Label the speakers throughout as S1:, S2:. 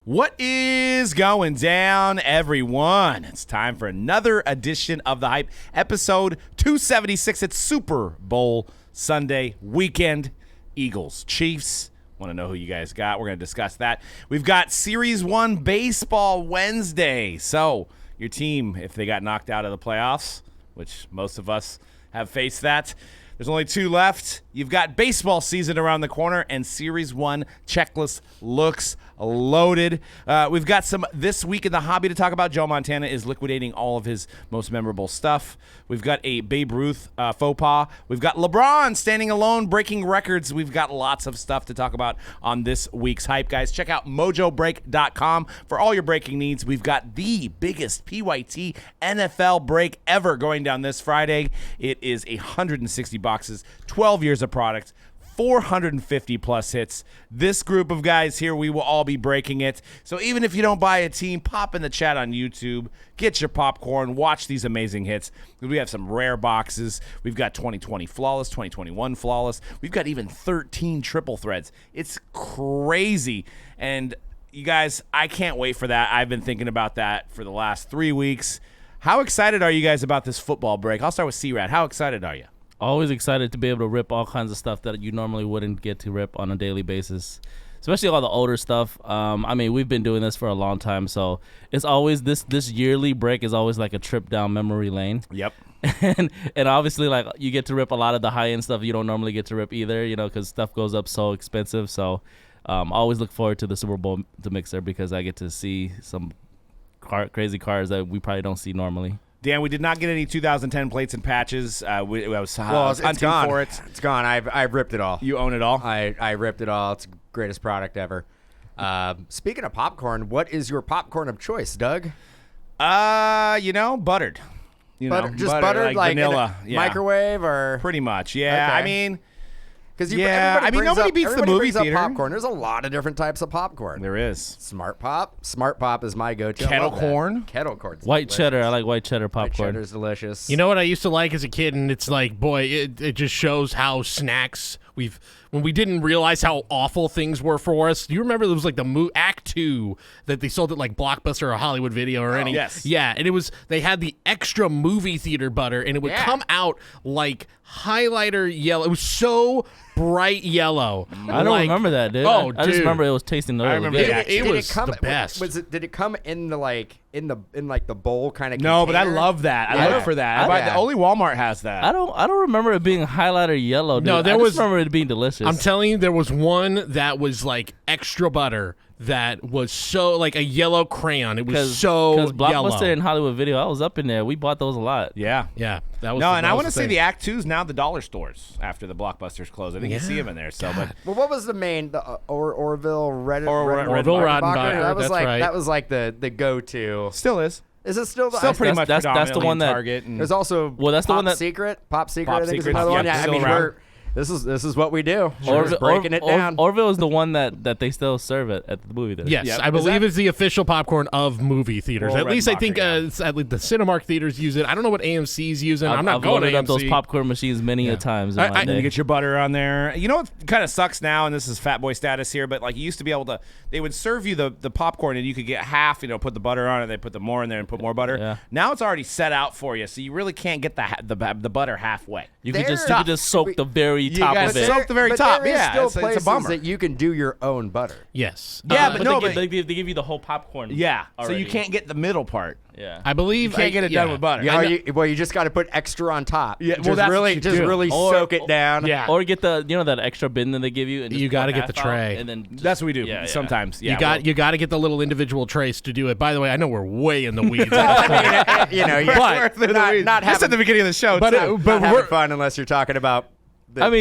S1: What is going down, everyone? It's time for another edition of The Hype, episode 276. It's Super Bowl Sunday weekend. Eagles, Chiefs. Want to know who you guys got? We're going to discuss that. We've got Series 1 Baseball Wednesday. So, your team, if they got knocked out of the playoffs, which most of us have faced that, there's only two left. You've got baseball season around the corner, and Series 1 checklist looks loaded. We've got some This Week in the Hobby to talk about. Joe Montana is liquidating all of his most memorable stuff. We've got a Babe Ruth faux pas. We've got LeBron standing alone, breaking records. We've got lots of stuff to talk about on this week's Hype, guys. Check out Mojobreak.com for all your breaking needs. We've got the biggest PYT NFL break ever going down this Friday. It is 160 boxes, 12 years of product, 450 plus hits. This group of guys here, we will all be breaking it. So even if you don't buy a team, pop in the chat on YouTube, get your popcorn, watch these amazing hits. We have some rare boxes. We've got 2020 flawless, 2021 flawless. We've got even 13 triple threads. It's crazy. And you guys, I can't wait for that. I've been thinking about that for the last 3 weeks. How excited are you guys about this football break? I'll start with C-Rad. How excited are you?
S2: Always excited to be able to rip all kinds of stuff that you normally wouldn't get to rip on a daily basis, especially all the older stuff. I mean, we've been doing this for a long time, so it's always this yearly break is always like a trip down memory lane.
S1: Yep.
S2: And obviously, like, you get to rip a lot of the high-end stuff you don't normally get to rip either, you know, because stuff goes up so expensive. So always look forward to the Super Bowl mixer because I get to see some crazy cars that we probably don't see normally.
S1: Dan, we did not get any 2010 plates and patches. I was hunting
S3: gone.
S1: for it.
S3: It's gone. I've ripped it all.
S1: You own it all?
S3: I ripped it all. It's the greatest product ever. Speaking of popcorn, what is your popcorn of choice, Doug?
S1: Buttered.
S3: Buttered, like
S1: vanilla.
S3: Microwave or
S1: pretty much. Yeah.
S3: Okay.
S1: I mean,
S3: because
S1: nobody beats the movie theater.
S3: Popcorn. There's a lot of different types of popcorn.
S1: There is.
S3: Smart Pop is my go-to.
S1: Kettle corn.
S3: Kettle corn.
S2: White cheddar. I like white cheddar popcorn.
S3: White cheddar's delicious.
S4: You know what I used to like as a kid, and it's like, boy, it just shows how snacks when we didn't realize how awful things were for us. Do you remember there was like the Act 2 that they sold at like Blockbuster or Hollywood Video or any?
S1: Yes.
S4: Yeah, and they had the extra movie theater butter, and it would come out like highlighter yellow. It was so bright yellow.
S2: I don't remember that, dude.
S4: Oh,
S2: I just remember it was tasting
S1: I remember
S2: good.
S4: It was the best.
S3: Did it come in the bowl kind of?
S1: No, but I love that. I look for that. Only Walmart has that.
S2: I don't remember it being highlighter yellow, dude.
S4: No,
S2: I just remember it being delicious.
S4: I'm telling you, there was one that was like extra butter that was so like a yellow crayon. It was so
S2: because Blockbuster
S4: yellow.
S2: and Hollywood Video, I was up in there. We bought those a lot.
S1: Yeah.
S4: Yeah, that was.
S1: No, and I want to say the Act 2's now the dollar stores after the Blockbusters close. I think you see them in there. So, but
S3: well, what was the main
S1: Orville
S3: Orville
S1: Redenbacher?
S3: That was like the go-to.
S1: Still is.
S3: Is it still
S1: pretty much
S2: that's the one that
S1: Target? And
S3: there's also
S2: that's the one that
S3: Pop Secret. I think is
S1: Secret's
S3: another one. Yeah, I
S1: still
S3: mean
S1: around.
S3: this is what we do. We're just breaking it down.
S2: Orville is the one that they still serve at the movie theater.
S4: Yes,
S1: Yep.
S4: I believe it's the official popcorn of movie theaters.
S1: Or
S4: At least I
S1: Redenbacher,
S4: think at least the Cinemark theaters use it. I don't know what AMC's using. I'm not
S2: I've
S4: going to
S2: loaded up those
S4: AMC.
S2: popcorn machines many a times. In my
S1: And you
S2: day.
S1: get your butter on there. You know what kind of sucks now, and this is fat boy status here, but like you used to be able to, they would serve you the popcorn and you could get half, put the butter on it, they put the more in there and put more butter.
S2: Yeah.
S1: Now it's already set out for you, so you really can't get the butter halfway.
S2: You could just soak the very top
S1: gotta
S2: of it.
S1: soak the very top.
S3: There is
S1: Yeah,
S3: still
S1: it's a
S3: places
S1: bummer.
S3: that you can do your own butter.
S4: Yes.
S1: Yeah, but
S2: they give you the whole popcorn.
S1: Yeah, so
S2: already.
S1: you can't get the middle part.
S2: Yeah.
S4: I believe
S1: You can't get it done with butter.
S3: Yeah, you just got to put extra on top.
S1: Yeah,
S3: just
S1: well, that's
S3: really,
S1: what you
S3: just
S1: do.
S3: really soak it down.
S4: Yeah.
S2: Or get the that extra bin that they give you. And just
S4: You gotta
S2: pour
S4: get the
S2: half out,
S4: tray.
S2: and then
S1: That's what we do
S2: Yeah.
S1: sometimes. Yeah,
S4: You got to get the little individual trays to do it. By the way, I know we're way in the weeds.
S3: I mean, not
S1: just at the beginning of the show,
S4: But
S1: too.
S3: not having fun unless you're talking about.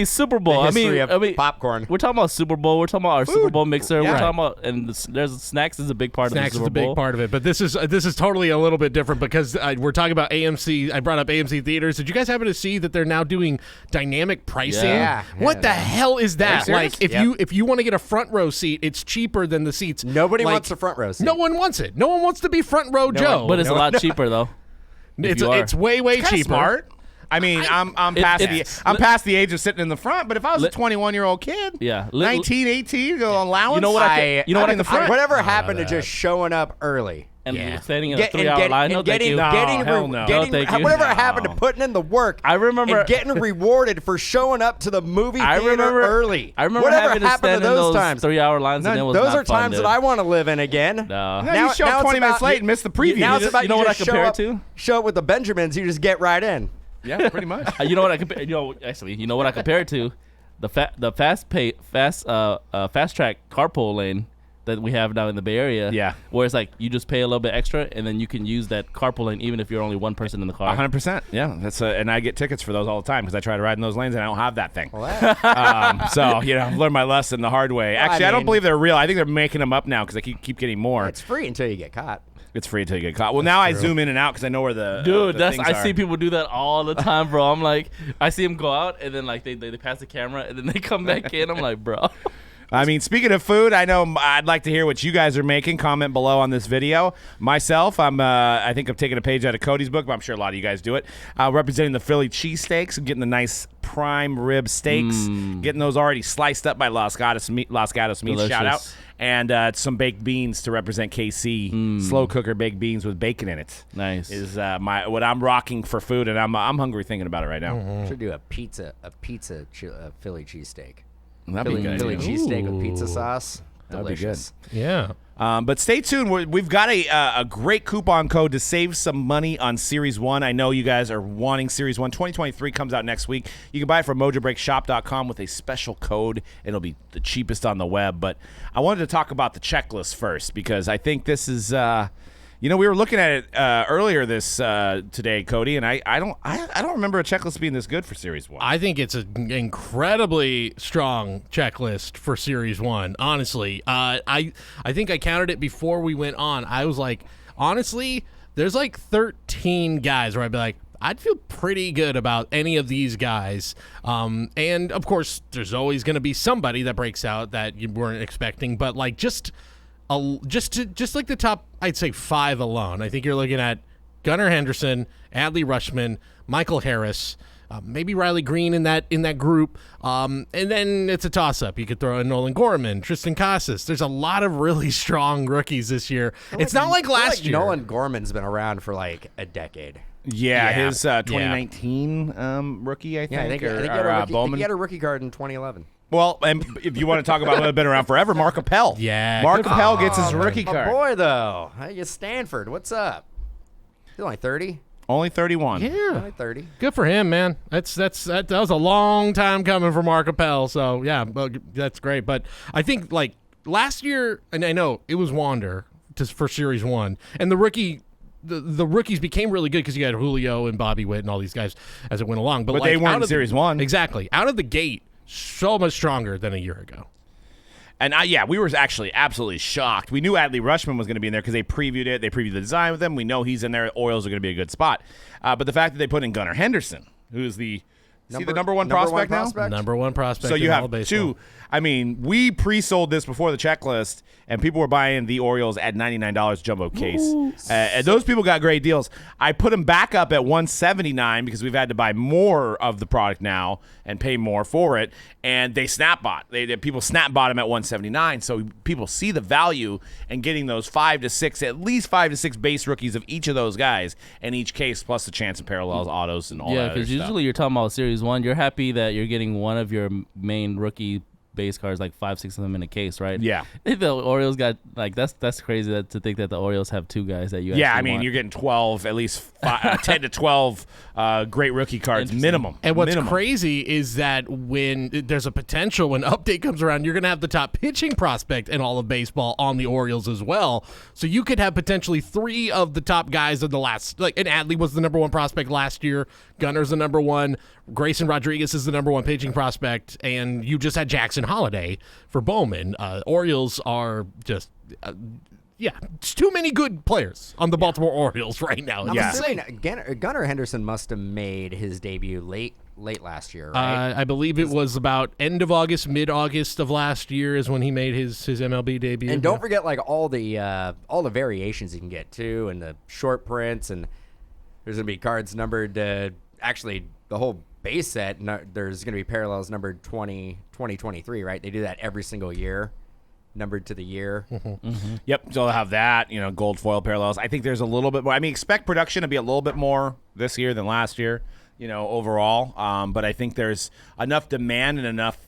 S2: Super Bowl.
S3: The history of popcorn.
S2: We're talking about Super Bowl. We're talking about our Super Bowl mixer.
S1: Yeah.
S2: We're talking about there's snacks is a big part
S4: Snacks
S2: of the
S4: is
S2: Super
S4: a big
S2: Bowl.
S4: part of it, but this is totally a little bit different because we're talking about AMC. I brought up AMC theaters. Did you guys happen to see that they're now doing dynamic pricing?
S3: Yeah.
S4: What the hell is that?
S1: Are you
S4: Like if you want to get a front row seat, it's cheaper than the seats.
S3: Nobody
S4: Like,
S3: wants a front row seat.
S4: No one wants it. No one wants to be front row Joe.
S2: But it's a lot cheaper though.
S4: It's way
S1: Kinda
S4: cheaper.
S1: smart. I mean, I'm past the age of sitting in the front, but if I was a 21-year-old kid,
S2: Yeah.
S1: 19, 18, go allowance.
S2: You know what
S1: I'm in the front.
S3: Whatever happened to just showing up early?
S2: And
S4: Yeah.
S2: standing in a 3-hour line. No, thank you.
S1: hell no.
S2: No, thank you.
S3: Whatever happened to putting in the work?
S2: I remember-
S3: and getting rewarded for showing up to the movie
S2: I
S3: theater
S2: remember
S3: early.
S2: I remember
S3: Whatever
S2: having to
S3: happened
S2: stand
S3: to
S2: in
S3: those
S2: those
S3: times?
S2: 3-hour lines, and it was
S3: Those
S2: not
S3: are
S2: fun,
S3: times
S2: dude.
S3: that I want to live in again.
S2: No.
S1: No, you show up 20 minutes late and miss the preview.
S3: Now it's about
S2: you know what I
S3: just
S2: compare it
S3: show up-
S2: to?
S3: Show up with the Benjamins. You just get right in.
S1: Yeah, pretty much.
S2: You know what I compare? You know what I compare it to? The fast track carpool lane that we have now in the Bay Area.
S1: Yeah.
S2: Where it's like you just pay a little bit extra, and then you can use that carpool lane even if you're only one person in the car.
S1: 100%. Yeah, and I get tickets for those all the time because I try to ride in those lanes and I don't have that thing.
S3: Well, that-
S1: So I've learned my lesson the hard way. Actually, I don't
S3: mean-
S1: believe they're real. I think they're making them up now because I keep getting more.
S3: it's free until you get caught.
S1: It's free until you get caught. Well, now I zoom in and out because I know where the
S2: Dude,
S1: the things
S2: I
S1: are.
S2: see people do that all the time, bro. I'm like, I see them go out and then like they pass the camera and then they come back in. I'm like, bro.
S1: I mean, speaking of food, I know I'd like to hear what you guys are making. Comment below on this video. Myself, I think I'm taking a page out of Cody's book, but I'm sure a lot of you guys do it. Representing the Philly cheesesteaks, getting the nice prime rib steaks, getting those already sliced up by Los Gatos Meat.
S2: Delicious.
S1: Shout out. And some baked beans to represent KC. Slow cooker baked beans with bacon in it.
S2: Nice.
S1: Is what I'm rocking for food, and I'm hungry thinking about it right now.
S3: Should do a Philly cheesesteak.
S1: That'd be good.
S3: Philly cheesesteak with pizza
S2: Ooh.
S3: sauce.
S1: That'd be
S3: Delicious.
S4: Yeah.
S1: But stay tuned. We've got a great coupon code to save some money on Series 1. I know you guys are wanting Series 1. 2023 comes out next week. You can buy it from mojobreakshop.com with a special code. It'll be the cheapest on the web. But I wanted to talk about the checklist first because I think this is we were looking at it earlier this today, Cody, and I don't remember a checklist being this good for Series 1.
S4: I think it's an incredibly strong checklist for Series 1, honestly. I think I counted it before we went on. I was like, honestly, there's like 13 guys where I'd be like, I'd feel pretty good about any of these guys. And, of course, there's always going to be somebody that breaks out that you weren't expecting. But, like, just like the top, I'd say 5 alone. I think you're looking at Gunnar Henderson, Adley Rutschman, Michael Harris, maybe Riley Green in that group, and then it's a toss-up. You could throw in Nolan Gorman, Tristan Casas. There's a lot of really strong rookies this year. It's not like last year.
S3: Nolan Gorman's been around for like a decade.
S1: Yeah,
S4: Yeah.
S1: his 2019 rookie, I think.
S3: Yeah, I think
S1: or,
S3: he had
S1: or,
S3: a rookie,
S1: Bowman.
S3: he had a rookie card in 2011.
S1: Well, and if you want to talk about who have been around forever, Mark Appel.
S4: Yeah,
S1: Mark
S4: good
S1: Appel gets his
S3: Oh,
S1: rookie
S3: my
S1: card.
S3: boy, though. Hey, Stanford. What's up? He's only 30.
S1: Only 31.
S4: Yeah.
S3: Only 30.
S4: Good for him, man. That was a long time coming for Mark Appel. So yeah, that's great. But I think like last year, and I know it was Wander for Series 1, and the rookies became really good because you had Julio and Bobby Witt and all these guys as it went along. But
S1: But
S4: like,
S1: they weren't
S4: out
S1: in
S4: of
S1: Series 1.
S4: Exactly. Out of the gate, so much stronger than a year ago.
S1: And we were actually absolutely shocked. We knew Adley Rutschman was going to be in there because they previewed it. They previewed the design with him. We know he's in there. Orioles are going to be a good spot. But the fact that they put in Gunnar Henderson, who's the number one prospect now?
S4: Number one prospect.
S1: So you
S4: in all
S1: have
S4: of baseball.
S1: two. I mean, we pre-sold this before the checklist, and people were buying the Orioles at $99 jumbo case. And those people got great deals. I put them back up at $179 because we've had to buy more of the product now and pay more for it. And they snap bought. People snap bought them at $179. So people see the value in getting those at least 5 to 6 base rookies of each of those guys in each case, plus the chance of parallels, autos, and all that.
S2: Yeah,
S1: because
S2: because usually you're talking about Series 1. You're happy that you're getting one of your main rookie base cards, like 5-6 of them in a case, right?
S1: Yeah.
S2: The Orioles got like that's crazy to think that the Orioles have 2 guys that you.
S1: Yeah,
S2: actually
S1: I mean,
S2: want.
S1: you're getting 12, at least 10 to 12 great rookie cards
S2: Interesting.
S1: minimum.
S4: And what's
S1: Minimum.
S4: crazy is that when there's a potential, when update comes around, you're going to have the top pitching prospect in all of baseball on the Orioles as well. So you could have potentially 3 of the top guys in the last, like, and Adley was the number 1 prospect last year. Gunner's the number 1. Grayson Rodriguez is the number 1 pitching prospect. And you just had Jackson Holiday for Bowman. Orioles are just... it's too many good players on the Baltimore Orioles right now.
S3: I'm
S1: Yeah.
S3: assuming Gunnar Henderson must have made his debut late last year, right?
S4: I believe it was about end of August, mid-August of last year is when he made his MLB debut.
S3: And don't forget, like, all the variations you can get too, and the short prints, and there's gonna be cards numbered to actually whole base set, there's going to be parallels numbered 2023, right? They do that every single year, numbered to the year.
S1: Yep, so they'll have that, gold foil parallels. I think there's a little bit more. I mean, expect production to be a little bit more this year than last year, overall. But I think there's enough demand and enough,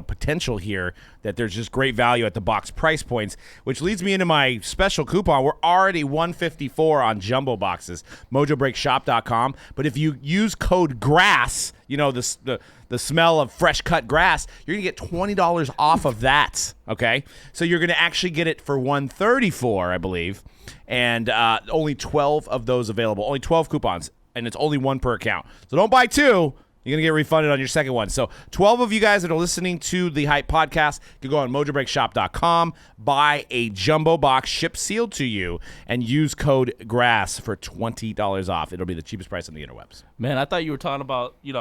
S1: potential here that there's just great value at the box price points, which leads me into my special coupon. We're already $154 on jumbo boxes, mojobreakshop.com. But if you use code GRASS, the smell of fresh cut grass, you're going to get $20 off of that, okay? So you're going to actually get it for $134, I believe, and only 12 of those available, only 12 coupons, and it's only one per account. So don't buy two. You're going to get refunded on your second one. So 12 of you guys that are listening to the Hype Podcast can go on mojobreakshop.com, buy a jumbo box shipped sealed to you, and use code GRASS for $20 off. It'll be the cheapest price on the interwebs.
S2: Man, I thought you were talking about, sipping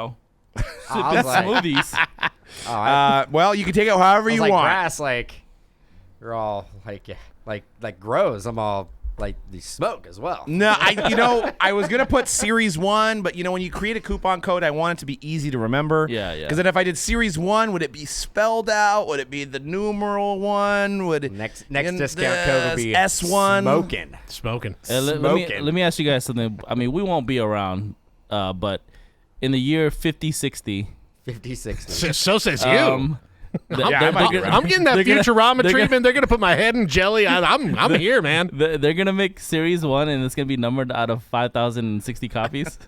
S3: like-
S2: smoothies.
S1: Well, you can take it however you want.
S3: Grass, you're all like grows. I'm all like the smoke as well.
S1: No, I was going to put Series 1, but, when you create a coupon code, I want it to be easy to remember.
S2: Yeah.
S1: Because then if I did Series 1, would it be spelled out? Would it be the numeral 1? Would
S3: Next discount code would be
S1: S1.
S3: Smoking.
S2: Let me ask you guys something. I mean, we won't be around, but in the year 5060,
S3: 50-60.
S4: So says you. I'm getting that Futurama treatment. They're gonna put my head in jelly. I'm here, man.
S2: They're gonna make Series 1, and it's gonna be numbered out of 5,060 copies.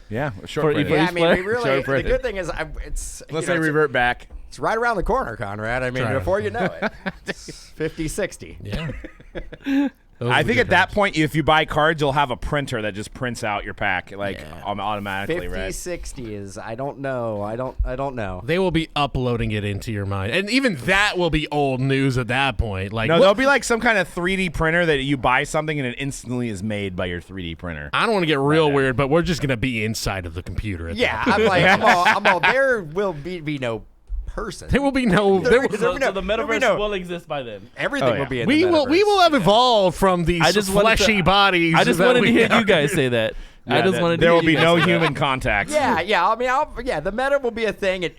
S1: Yeah,
S2: For
S1: print.
S2: each
S3: Yeah, I mean, we really.
S1: Short
S3: The
S1: printed.
S3: good thing is, it's
S1: Unless they revert back.
S3: It's right around the corner, Conrad. I mean,
S4: right.
S3: before you know it, it's 50-60.
S4: Yeah.
S1: I think at that point, if you buy cards, you'll have a printer that just prints out your pack automatically, right?
S3: 50-60 is. I don't know. I don't know.
S4: They will be uploading it into your mind, and even that will be old news at that point. Like,
S1: No, there'll be like some kind of 3D printer that you buy something and it instantly is made by your 3D printer.
S4: I don't want to get real weird, but we're just gonna be inside of the computer. At
S3: Yeah,
S4: that point.
S3: I'm all. There will be no person.
S4: There will be no.
S3: There will-
S2: So the
S3: there'll be
S2: metaverse
S3: no-
S2: will exist by then.
S3: Everything
S1: Oh, yeah.
S3: will be in
S4: We
S3: the
S4: will. We
S3: metaverse.
S4: will have evolved from these
S2: I just wanted to-
S4: fleshy bodies.
S2: I just
S4: that
S2: wanted to
S4: we
S2: hear
S4: are.
S2: you guys say that. I just wanted to
S1: there
S2: hear
S1: will be
S2: you guys
S1: no
S2: say that.
S1: human contact.
S3: Yeah. I mean, the meta will be a thing at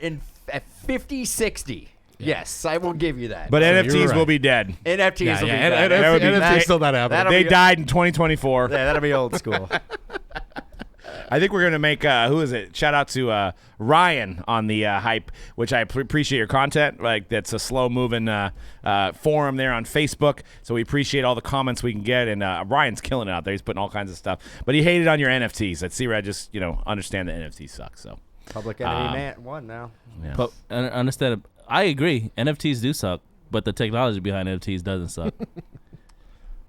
S3: 50-60. Yes, I will give you that.
S1: But
S4: you're
S1: NFTs will
S4: right.
S1: be dead.
S3: NFTs
S4: Yeah,
S3: will be
S4: yeah.
S3: back.
S1: That would be-
S4: NFT's still not happening.
S3: that'll
S1: They
S3: be-
S1: died in 2024.
S3: Yeah, that'll be old school.
S1: I think we're going to make, who is it? Shout out to Ryan on the Hype, which I appreciate your content. Like, that's a slow-moving forum there on Facebook, so we appreciate all the comments we can get, and Ryan's killing it out there. He's putting all kinds of stuff. But he hated on your NFTs. At C-Rad just, understand that NFTs suck, so.
S3: Public Enemy Man 1 now.
S1: Yeah.
S2: But understand. I agree. NFTs do suck, but the technology behind NFTs doesn't suck.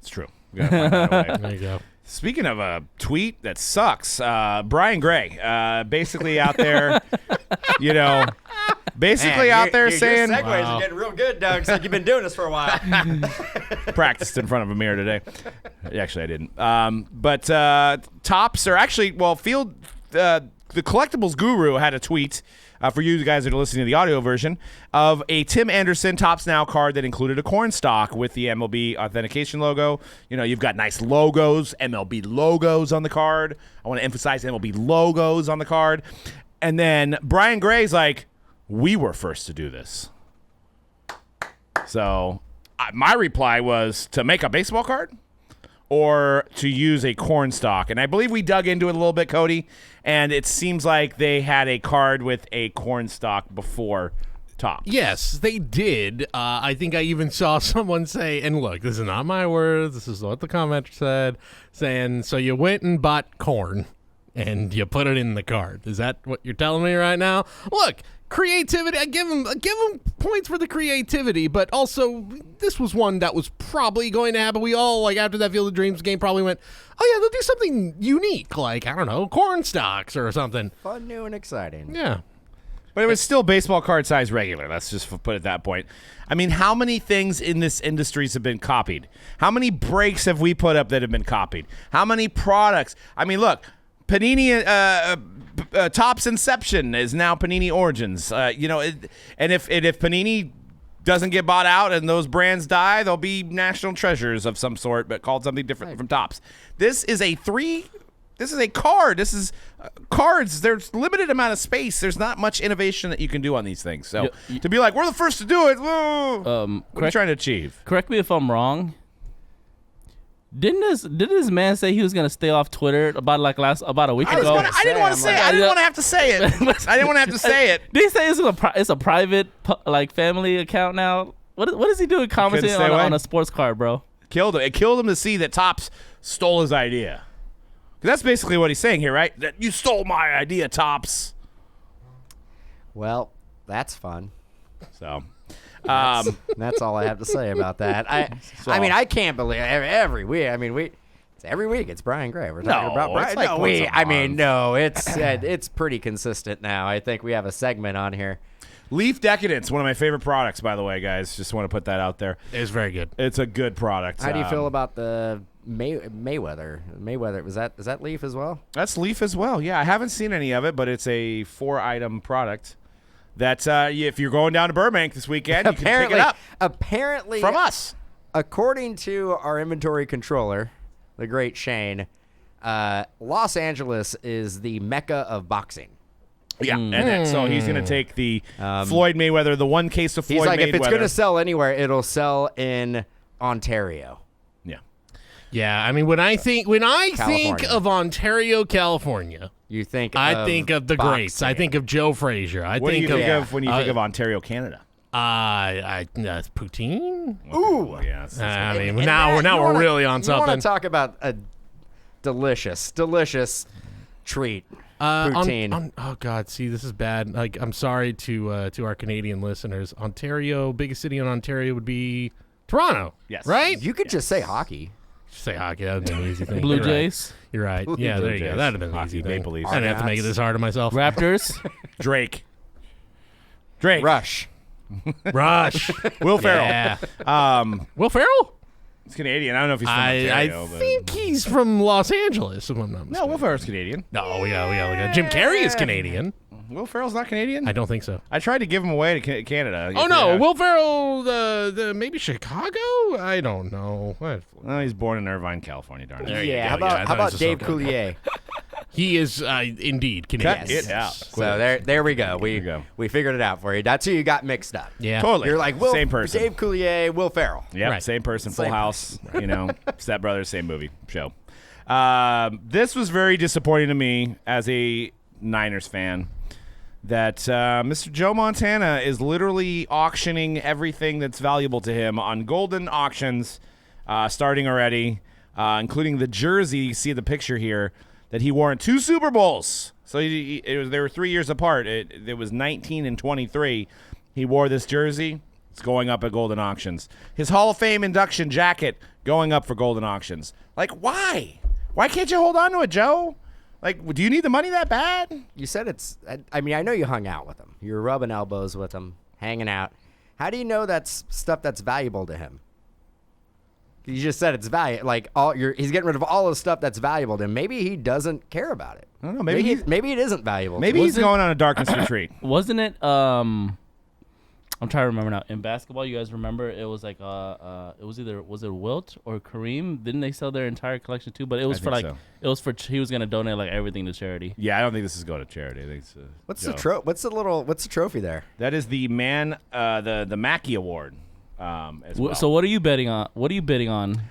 S1: It's true. We gotta find that way.
S4: There you go.
S1: Speaking of a tweet that sucks, Brian Gray, basically out there, basically out there saying,
S3: your segues are getting real good, Doug. It's like you've been doing this for a while.
S1: practiced in front of a mirror today. Actually, I didn't. But Tops are actually, Field, the collectibles guru had a tweet for you guys that are listening to the audio version of a Tim Anderson Tops Now card that included a corn stalk with the MLB authentication logo. You've got nice logos, MLB logos on the card. I want to emphasize MLB logos on the card. And then Brian Gray's like, we were first to do this. So my reply was to make a baseball card or to use a corn stalk. And I believe we dug into it a little bit, Cody, and it seems like they had a card with a corn stalk before Top.
S4: Yes, they did. I think I even saw someone say, and look, this is not my words, this is what the commenter said, saying, so you went and bought corn and you put it in the card. Is that what you're telling me right now? Look, creativity, I give them points for the creativity, but also this was one that was probably going to happen. We all, like, after that Field of Dreams game, probably went, oh yeah, they'll do something unique, like, I don't know, corn stalks or something.
S3: Fun, new, and exciting.
S4: Yeah.
S1: But it was still baseball card size regular. Let's just put it at that point. I mean, how many things in this industry have been copied? How many breaks have we put up that have been copied? How many products? I mean, look, Panini Topps Inception is now Panini Origins. And if Panini doesn't get bought out and those brands die, they'll be national treasures of some sort, but called something different from Topps. This is a This is a card. This is cards. There's limited amount of space. There's not much innovation that you can do on these things. So to be like, we're the first to do it. Whoa, what are you trying to achieve?
S2: Correct me if I'm wrong. Didn't this man say he was gonna stay off Twitter about a week ago?
S1: I didn't want to say it. I didn't want to have to say it. I didn't want to have to say it.
S2: Did he say it's a private family account now? What is he doing commenting on a sports card, bro?
S1: Killed him. It killed him to see that Topps stole his idea. That's basically what he's saying here, right? That you stole my idea, Topps.
S3: Well, that's fun.
S1: So.
S3: That's all I have to say about that. I mean, I can't believe every week. I mean, every week it's Brian Gray. We're talking about Brian.
S1: It's like
S3: it's pretty consistent now. I think we have a segment on here.
S1: Leaf Decadence, one of my favorite products, by the way, guys. Just want to put that out there.
S4: It's very good.
S1: It's a good product.
S3: How do you feel about the Mayweather? Is that Leaf as well?
S1: That's Leaf as well. Yeah, I haven't seen any of it, but it's a 4-item product. That if you're going down to Burbank this weekend, you can pick it up.
S3: Apparently,
S1: from us.
S3: According to our inventory controller, the great Shane, Los Angeles is the mecca of boxing.
S1: Yeah, and so he's going to take the Floyd Mayweather, the one case of Floyd Mayweather.
S3: He's like, if it's going to sell anywhere, it'll sell in Ontario.
S4: Yeah, I mean, when I think of Ontario, California,
S3: you think
S4: I think of the greats. I think of Joe Frazier.
S1: What do you think of when you think of Ontario, Canada?
S4: Poutine.
S3: Ooh,
S1: yeah.
S4: I mean, now we're really on something.
S3: You want to talk about a delicious treat? Poutine.
S4: Oh God, see, this is bad. Like, I'm sorry to our Canadian listeners. Ontario, biggest city in Ontario would be Toronto.
S1: Yes,
S4: right.
S3: You could just say hockey.
S4: Say hockey. That would have been an easy thing.
S2: Blue Jays.
S4: You're right. Yeah, there you go. That would have been an easy thing.
S1: Maple Leafs.
S4: I didn't have to make it this hard on myself.
S2: Raptors.
S1: Drake.
S3: Rush.
S1: Will Ferrell.
S4: Yeah. Will Ferrell?
S1: He's Canadian. I don't know if he's from Ontario.
S4: I think he's from Los Angeles, if I'm not mistaken.
S1: No, Will Ferrell's Canadian.
S4: No, we got Jim Carrey is Canadian.
S1: Will Ferrell's not Canadian?
S4: I don't think so.
S1: I tried to give him away to Canada.
S4: Oh, no. Will Ferrell, the maybe Chicago? I don't know.
S1: Well, he's born in Irvine, California, darn it.
S3: Yeah, how about Dave Coulier?
S4: He is indeed Canadian.
S1: Cut it out.
S3: So there we go. We figured it out for you. That's who you got mixed up.
S4: Yeah.
S1: Totally.
S3: You're like,
S1: same person.
S3: Dave Coulier, Will Ferrell.
S1: Yeah,
S4: Right.
S1: Same person, Full
S3: Same
S1: House, Step Brothers, same movie, show. This was very disappointing to me as a Niners fan that Mr. Joe Montana is literally auctioning everything that's valuable to him on Golden Auctions, starting already, including the jersey. You see the picture here that he wore in 2 Super Bowls. So they were 3 years apart. It was 19 and 23. He wore this jersey. It's going up at Golden Auctions. His Hall of Fame induction jacket going up for Golden Auctions. Like, why? Why can't you hold on to it, Joe? Like, do you need the money that bad?
S3: You said it's. I mean, I know you hung out with him. You were rubbing elbows with him, hanging out. How do you know that's stuff that's valuable to him? You just said it's valuable. Like he's getting rid of all the stuff that's valuable to him. Maybe he doesn't care about it.
S1: I don't know.
S3: Maybe it isn't valuable.
S1: Maybe he's going on a darkness retreat.
S2: Wasn't it? I'm trying to remember now. In basketball, you guys remember it was like was it Wilt or Kareem? Didn't they sell their entire collection too? But it was he was gonna donate like everything to charity.
S1: Yeah, I don't think this is going to charity. I think it's
S3: What's the trophy there?
S1: That is the the Mackey Award. As well.
S2: So what are you betting on? What are you betting on?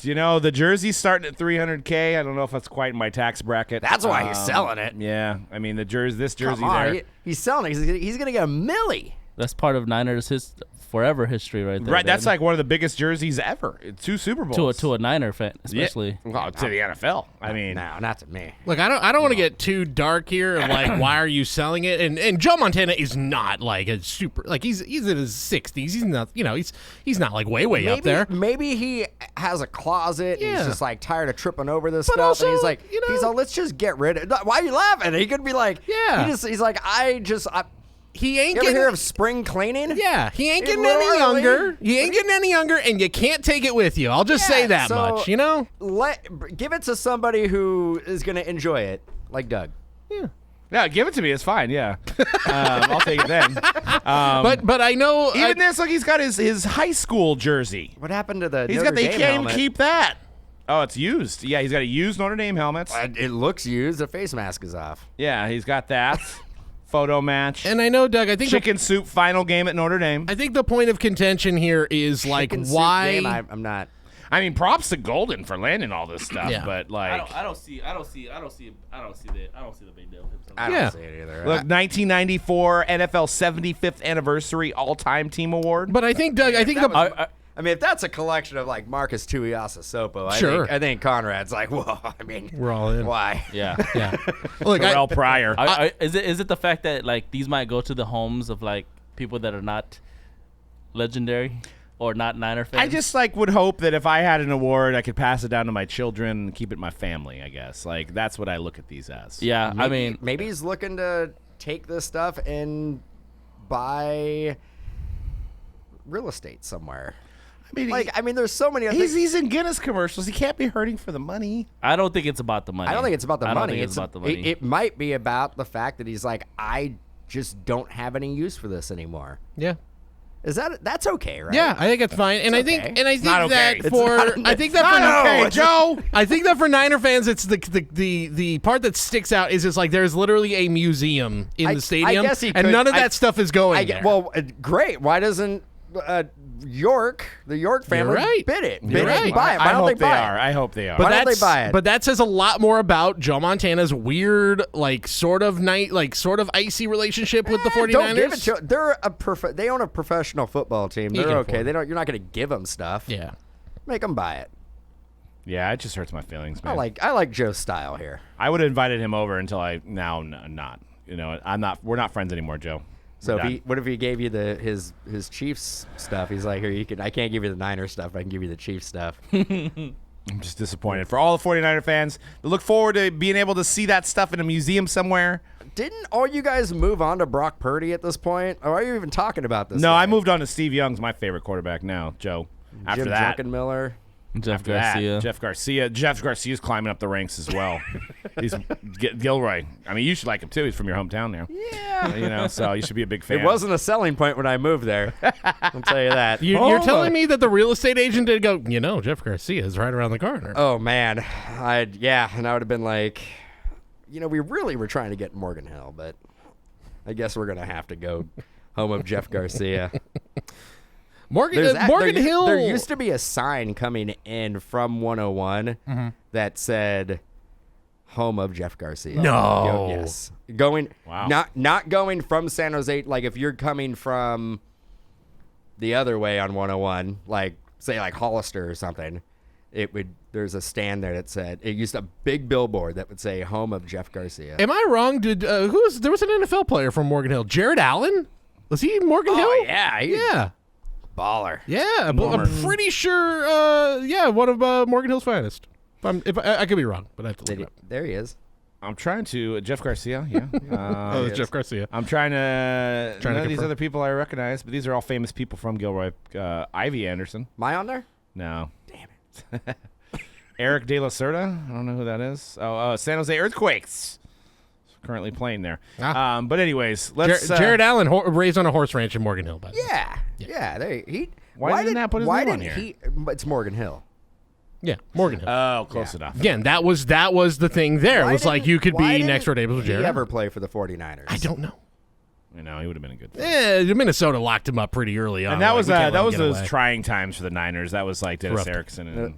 S1: The jersey's starting at $300K. I don't know if that's quite in my tax bracket.
S3: That's why he's selling it.
S1: Yeah, I mean this jersey
S3: Come on,
S1: there.
S3: he's selling it. He's gonna get a milli.
S2: That's part of Niners forever history right there.
S1: Right, that's like one of the biggest jerseys ever. 2 Super Bowls.
S2: To a Niner fan, especially.
S1: Yeah. Well, to the NFL. I mean,
S3: no, not to me.
S4: Look, I don't want to get too dark here of like why are you selling it? And Joe Montana is not like a super like he's in his 60s. He's not he's not like way up there.
S3: Maybe he has a closet. And
S4: Yeah.
S3: he's just like tired of tripping over this
S4: But
S3: stuff.
S4: also,
S3: and he's like, let's just get rid of it. Why are you laughing? He could be like,
S4: Yeah.
S3: He's like,
S4: He ain't
S3: you ever
S4: getting
S3: hear of spring cleaning?
S4: Yeah, he ain't getting
S3: Literally.
S4: any younger. He ain't getting any younger, and you can't take it with you. I'll just say that
S3: so
S4: much, you know?
S3: Give it to somebody who is going to enjoy it, like Doug.
S1: yeah, give it to me. It's fine. Yeah, I'll take it then.
S4: But I know
S1: Even this, look, he's got his high school jersey.
S3: What happened to the
S1: He's
S3: Notre
S1: got. They
S3: Dame
S1: can't
S3: helmet?
S1: even keep that. Oh, it's used. Yeah, he's got a used Notre Dame helmet.
S3: It looks used. The face mask is off.
S1: Yeah, he's got that. Photo match.
S4: And I know, Doug, I think
S1: Chicken soup final game at Notre Dame.
S4: I think the point of contention here is like
S3: Chicken soup
S4: why
S3: game, I'm not.
S1: I mean, props to Golden for landing all this stuff,
S4: Yeah.
S1: but like,
S2: I don't see the big deal.
S3: I
S4: Yeah.
S3: don't see it either.
S1: look, 1994 NFL 75th anniversary all-time team award.
S4: But I think, Doug, I think
S3: That
S4: the
S3: was- I mean, if that's a collection of like Marcus Tuiasa Sopo,
S4: Sure.
S3: I think Conrad's like, whoa. I mean,
S4: we're all in.
S3: why?
S2: Yeah.
S4: Yeah. Look,
S1: Terrell Pryor.
S2: Is it the fact that like these might go to the homes of like people that are not legendary or not Niner fans?
S1: I just like would hope that if I had an award, I could pass it down to my children and keep it in my family. I guess like that's what I look at these as.
S2: yeah. I mean,
S3: Maybe he's looking to take this stuff and buy real estate somewhere.
S1: I mean,
S3: Like, I mean, there's so many other
S1: he's in Guinness commercials. He can't be hurting for the money.
S2: I don't think it's about the money.
S3: I don't think it's about the
S2: I
S3: money.
S2: don't think it's about the money.
S3: It might be about the fact that he's like, I just don't have any use for this anymore.
S4: Yeah.
S3: That's okay, right?
S4: Yeah, I think it's fine, and I think,
S3: okay.
S4: and I think
S1: not okay.
S4: that
S1: It's
S4: for,
S3: not-
S4: I think that
S1: Not
S4: for
S1: okay, Joe.
S4: I think that for Niner fans, it's the part that sticks out is it's like there's literally a museum in the stadium,
S3: guess he
S4: and
S3: could-
S4: none of that stuff is going there.
S3: Well, great. Why doesn't the York family
S4: right.
S3: bid it?
S4: You're
S3: Bid it
S4: right.
S3: and buy it. Why
S1: I
S3: don't
S1: hope
S3: they buy
S1: are.
S3: it?
S1: I hope they are.
S4: But
S3: Why don't they
S4: that's-
S3: buy it?
S4: But that says a lot more about Joe Montana's weird, like sort of icy relationship with the 49ers.
S3: Don't give it to. They're they own a professional football team.
S4: You
S3: They're
S4: can
S3: okay.
S4: afford it.
S3: They don't. You're not going to give them stuff.
S4: Yeah.
S3: Make them buy it.
S1: yeah, it just hurts my feelings, man.
S3: I like Joe's style here.
S1: I would have invited him over until not. You know, I'm not. We're not friends anymore, Joe.
S3: So
S1: We're done.
S3: what if he gave you his Chiefs stuff? He's like, here, I can't give you the Niners stuff, but I can give you the Chiefs stuff.
S1: I'm just disappointed. For all the 49er fans, they look forward to being able to see that stuff in a museum somewhere.
S3: Didn't all you guys move on to Brock Purdy at this point? Or are you even talking about this?
S1: No,
S3: guy?
S1: I moved on to Steve Young's my favorite quarterback now, Joe. After
S3: Jim
S1: that,
S3: Druckenmiller.
S2: Jeff
S1: after that,
S2: Garcia.
S1: Jeff Garcia. Jeff Garcia's climbing up the ranks as well. He's Gilroy. I mean, you should like him too. He's from your hometown now.
S3: Yeah.
S1: You know, so you should be a big fan.
S3: It wasn't a selling point when I moved there. I'll tell you that.
S4: You're telling me that the real estate agent did go, Jeff Garcia is right around the corner.
S3: Oh man, and I would have been like, we really were trying to get Morgan Hill, but I guess we're gonna have to go home of Jeff Garcia.
S4: Morgan
S3: there,
S4: Hill.
S3: There used to be a sign coming in from 101 that said "Home of Jeff Garcia."
S4: No.
S3: Yes. Going.
S1: Wow.
S3: Not going from San Jose. Like if you're coming from the other way on 101, like say like Hollister or something, it would. There's a stand there that said it used a big billboard that would say "Home of Jeff Garcia."
S4: Am I wrong? There was an NFL player from Morgan Hill, Jared Allen. Was he Morgan Hill?
S3: Oh yeah,
S4: Yeah.
S3: baller.
S4: Yeah, I'm pretty sure. One of Morgan Hill's finest. If I could be wrong, but I have to look it up.
S3: There he is.
S1: I'm trying to Jeff Garcia. Yeah.
S4: Oh, it's Jeff Garcia.
S1: I'm trying to.
S4: Trying
S1: None
S4: to
S1: of these
S4: confirm.
S1: other people I recognize, but these are all famous people from Gilroy. Ivy Anderson.
S3: Am I on there?
S1: No.
S3: Damn it.
S1: Eric De La Cerda. I don't know who that is. San Jose Earthquakes. Currently playing there.
S4: Ah.
S1: But anyways, let's.
S4: Jared Allen raised on a horse ranch in Morgan Hill. By the way.
S3: Yeah. There he.
S1: Why didn't that put his
S3: why
S1: name on
S3: didn't
S1: here?
S3: It's Morgan Hill.
S4: Yeah, Morgan Hill.
S1: Oh, close enough.
S4: Again, that was the thing there.
S3: Why
S4: It was like
S3: didn't-
S4: you could
S3: why
S4: be
S3: didn't
S4: next door neighbors with Jared
S3: he ever
S4: Allen.
S3: play for the 49ers?
S4: I don't know.
S1: You know, he would have been a good.
S4: Minnesota locked him up pretty early on.
S1: And that
S4: Like,
S1: was
S4: we can't let him
S1: those
S4: get
S1: those
S4: away.
S1: trying times for the Niners. That was like Dennis
S4: Rough.
S1: Erickson and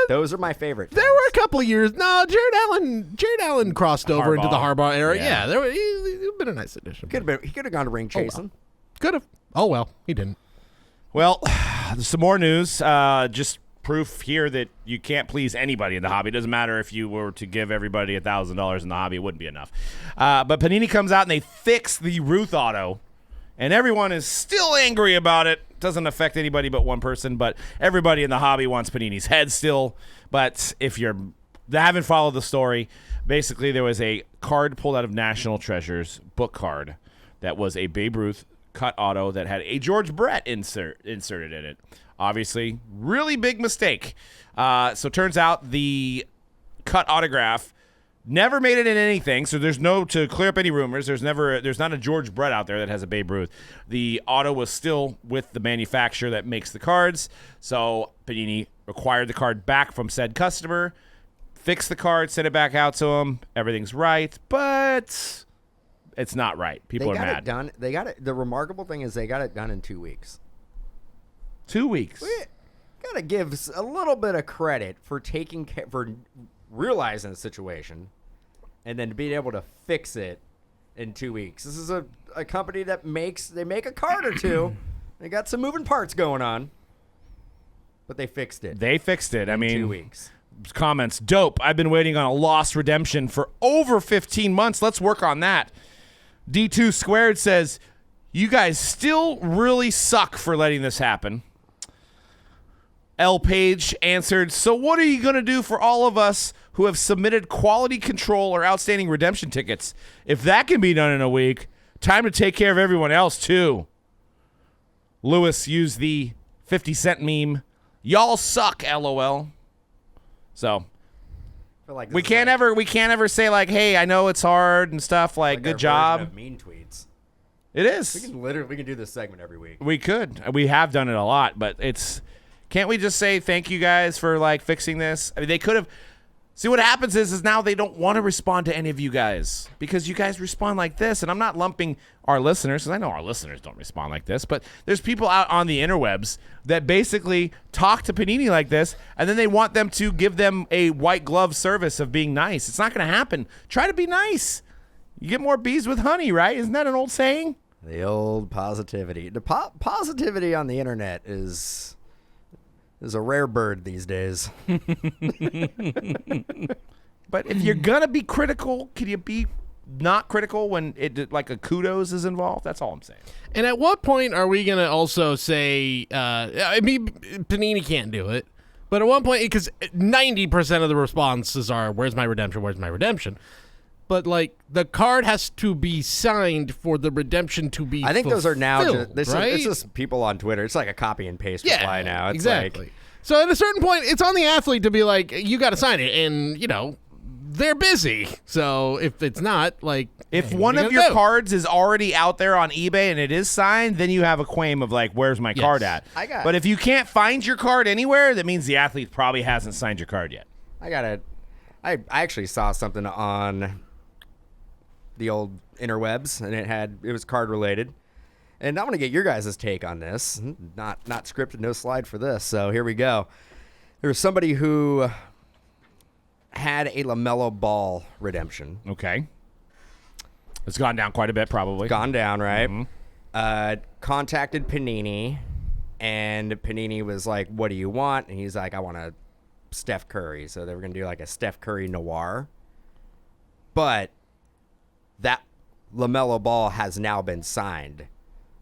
S3: Those are my favorite.
S4: There were a couple of years. No, Jared Allen crossed over into the
S1: Harbaugh.
S4: Harbaugh era.
S1: Yeah.
S4: Yeah, he'd been a nice addition.
S3: He could have gone to ring chasing.
S4: Could have. Oh well, he didn't.
S1: Well, some more news. Just proof here that you can't please anybody in the hobby. It doesn't matter if you were to give everybody $1,000 in the hobby; it wouldn't be enough. But Panini comes out and they fix the Ruth auto, and everyone is still angry about it. Doesn't affect anybody but one person, but everybody in the hobby wants Panini's head still. But if you haven't followed the story, basically there was a card pulled out of National Treasures book card that was a Babe Ruth cut auto that had a George Brett inserted in it. Obviously, really big mistake. So turns out the cut autograph Never made it in anything, so there's no, to clear up any rumors, there's not a George Brett out there that has a Babe Ruth. The auto was still with the manufacturer that makes the cards, so Panini acquired the card back from said customer, fixed the card, sent it back out to him. Everything's right, but it's not right. People are mad.
S3: They got it done. They got it. The remarkable thing is they got it done in 2 weeks.
S1: 2 weeks.
S3: We gotta give a little bit of credit for for realizing the situation, and then being able to fix it in 2 weeks. This is a company that make a card or two. They got some moving parts going on, but they fixed it.
S1: They fixed it. I mean,
S3: 2 weeks.
S1: Comments, dope. I've been waiting on a lost redemption for over 15 months. Let's work on that. D2 Squared says, you guys still really suck for letting this happen. L. Page answered, so what are you going to do for all of us who have submitted quality control or outstanding redemption tickets? If that can be done in a week, time to take care of everyone else too. Lewis used the 50-cent meme, y'all suck, LOL. So
S3: feel like
S1: we can't ever say like, hey, I know it's hard and stuff, like good job.
S3: Of mean tweets.
S1: It is.
S3: We can do this segment every week.
S1: We could. We have done it a lot, but can't we just say thank you guys for like fixing this? I mean, they could have. See, what happens is now they don't want to respond to any of you guys because you guys respond like this, and I'm not lumping our listeners because I know our listeners don't respond like this, but there's people out on the interwebs that basically talk to Panini like this, and then they want them to give them a white glove service of being nice. It's not going to happen. Try to be nice. You get more bees with honey, right? Isn't that an old saying?
S3: The old positivity. The positivity on the internet is a rare bird these days.
S1: But if you're going to be critical, can you be not critical when it like a kudos is involved? That's all I'm saying.
S4: And at what point are we going to also say, I mean, Panini can't do it, but at one point, because 90% of the responses are, where's my redemption, where's my redemption? But, like, the card has to be signed for the redemption to be
S3: I think those are now
S4: fulfilled, right?
S3: it's just people on Twitter. It's like a copy and paste reply now. It's
S4: exactly.
S3: like,
S4: so at a certain point, it's on the athlete to be like, you got to sign it. And, you know, they're busy. So if it's not, like,
S1: if
S4: hey,
S1: one
S4: what are
S1: of
S4: you
S1: your
S4: gonna do?
S1: cards is already out there on eBay and it is signed, then you have a claim of like, where's my card at? But if you can't find your card anywhere, that means the athlete probably hasn't signed your card yet.
S3: I actually saw something on the old interwebs, and it was card related. And I'm going to get your guys' take on this. Not scripted, no slide for this. So here we go. There was somebody who had a LaMelo Ball redemption.
S1: Okay. It's gone down quite a bit, probably.
S3: Gone down, right? Mm-hmm. Contacted Panini, and Panini was like, what do you want? And he's like, I want a Steph Curry. So they were going to do like a Steph Curry Noir. But that LaMelo Ball has now been signed.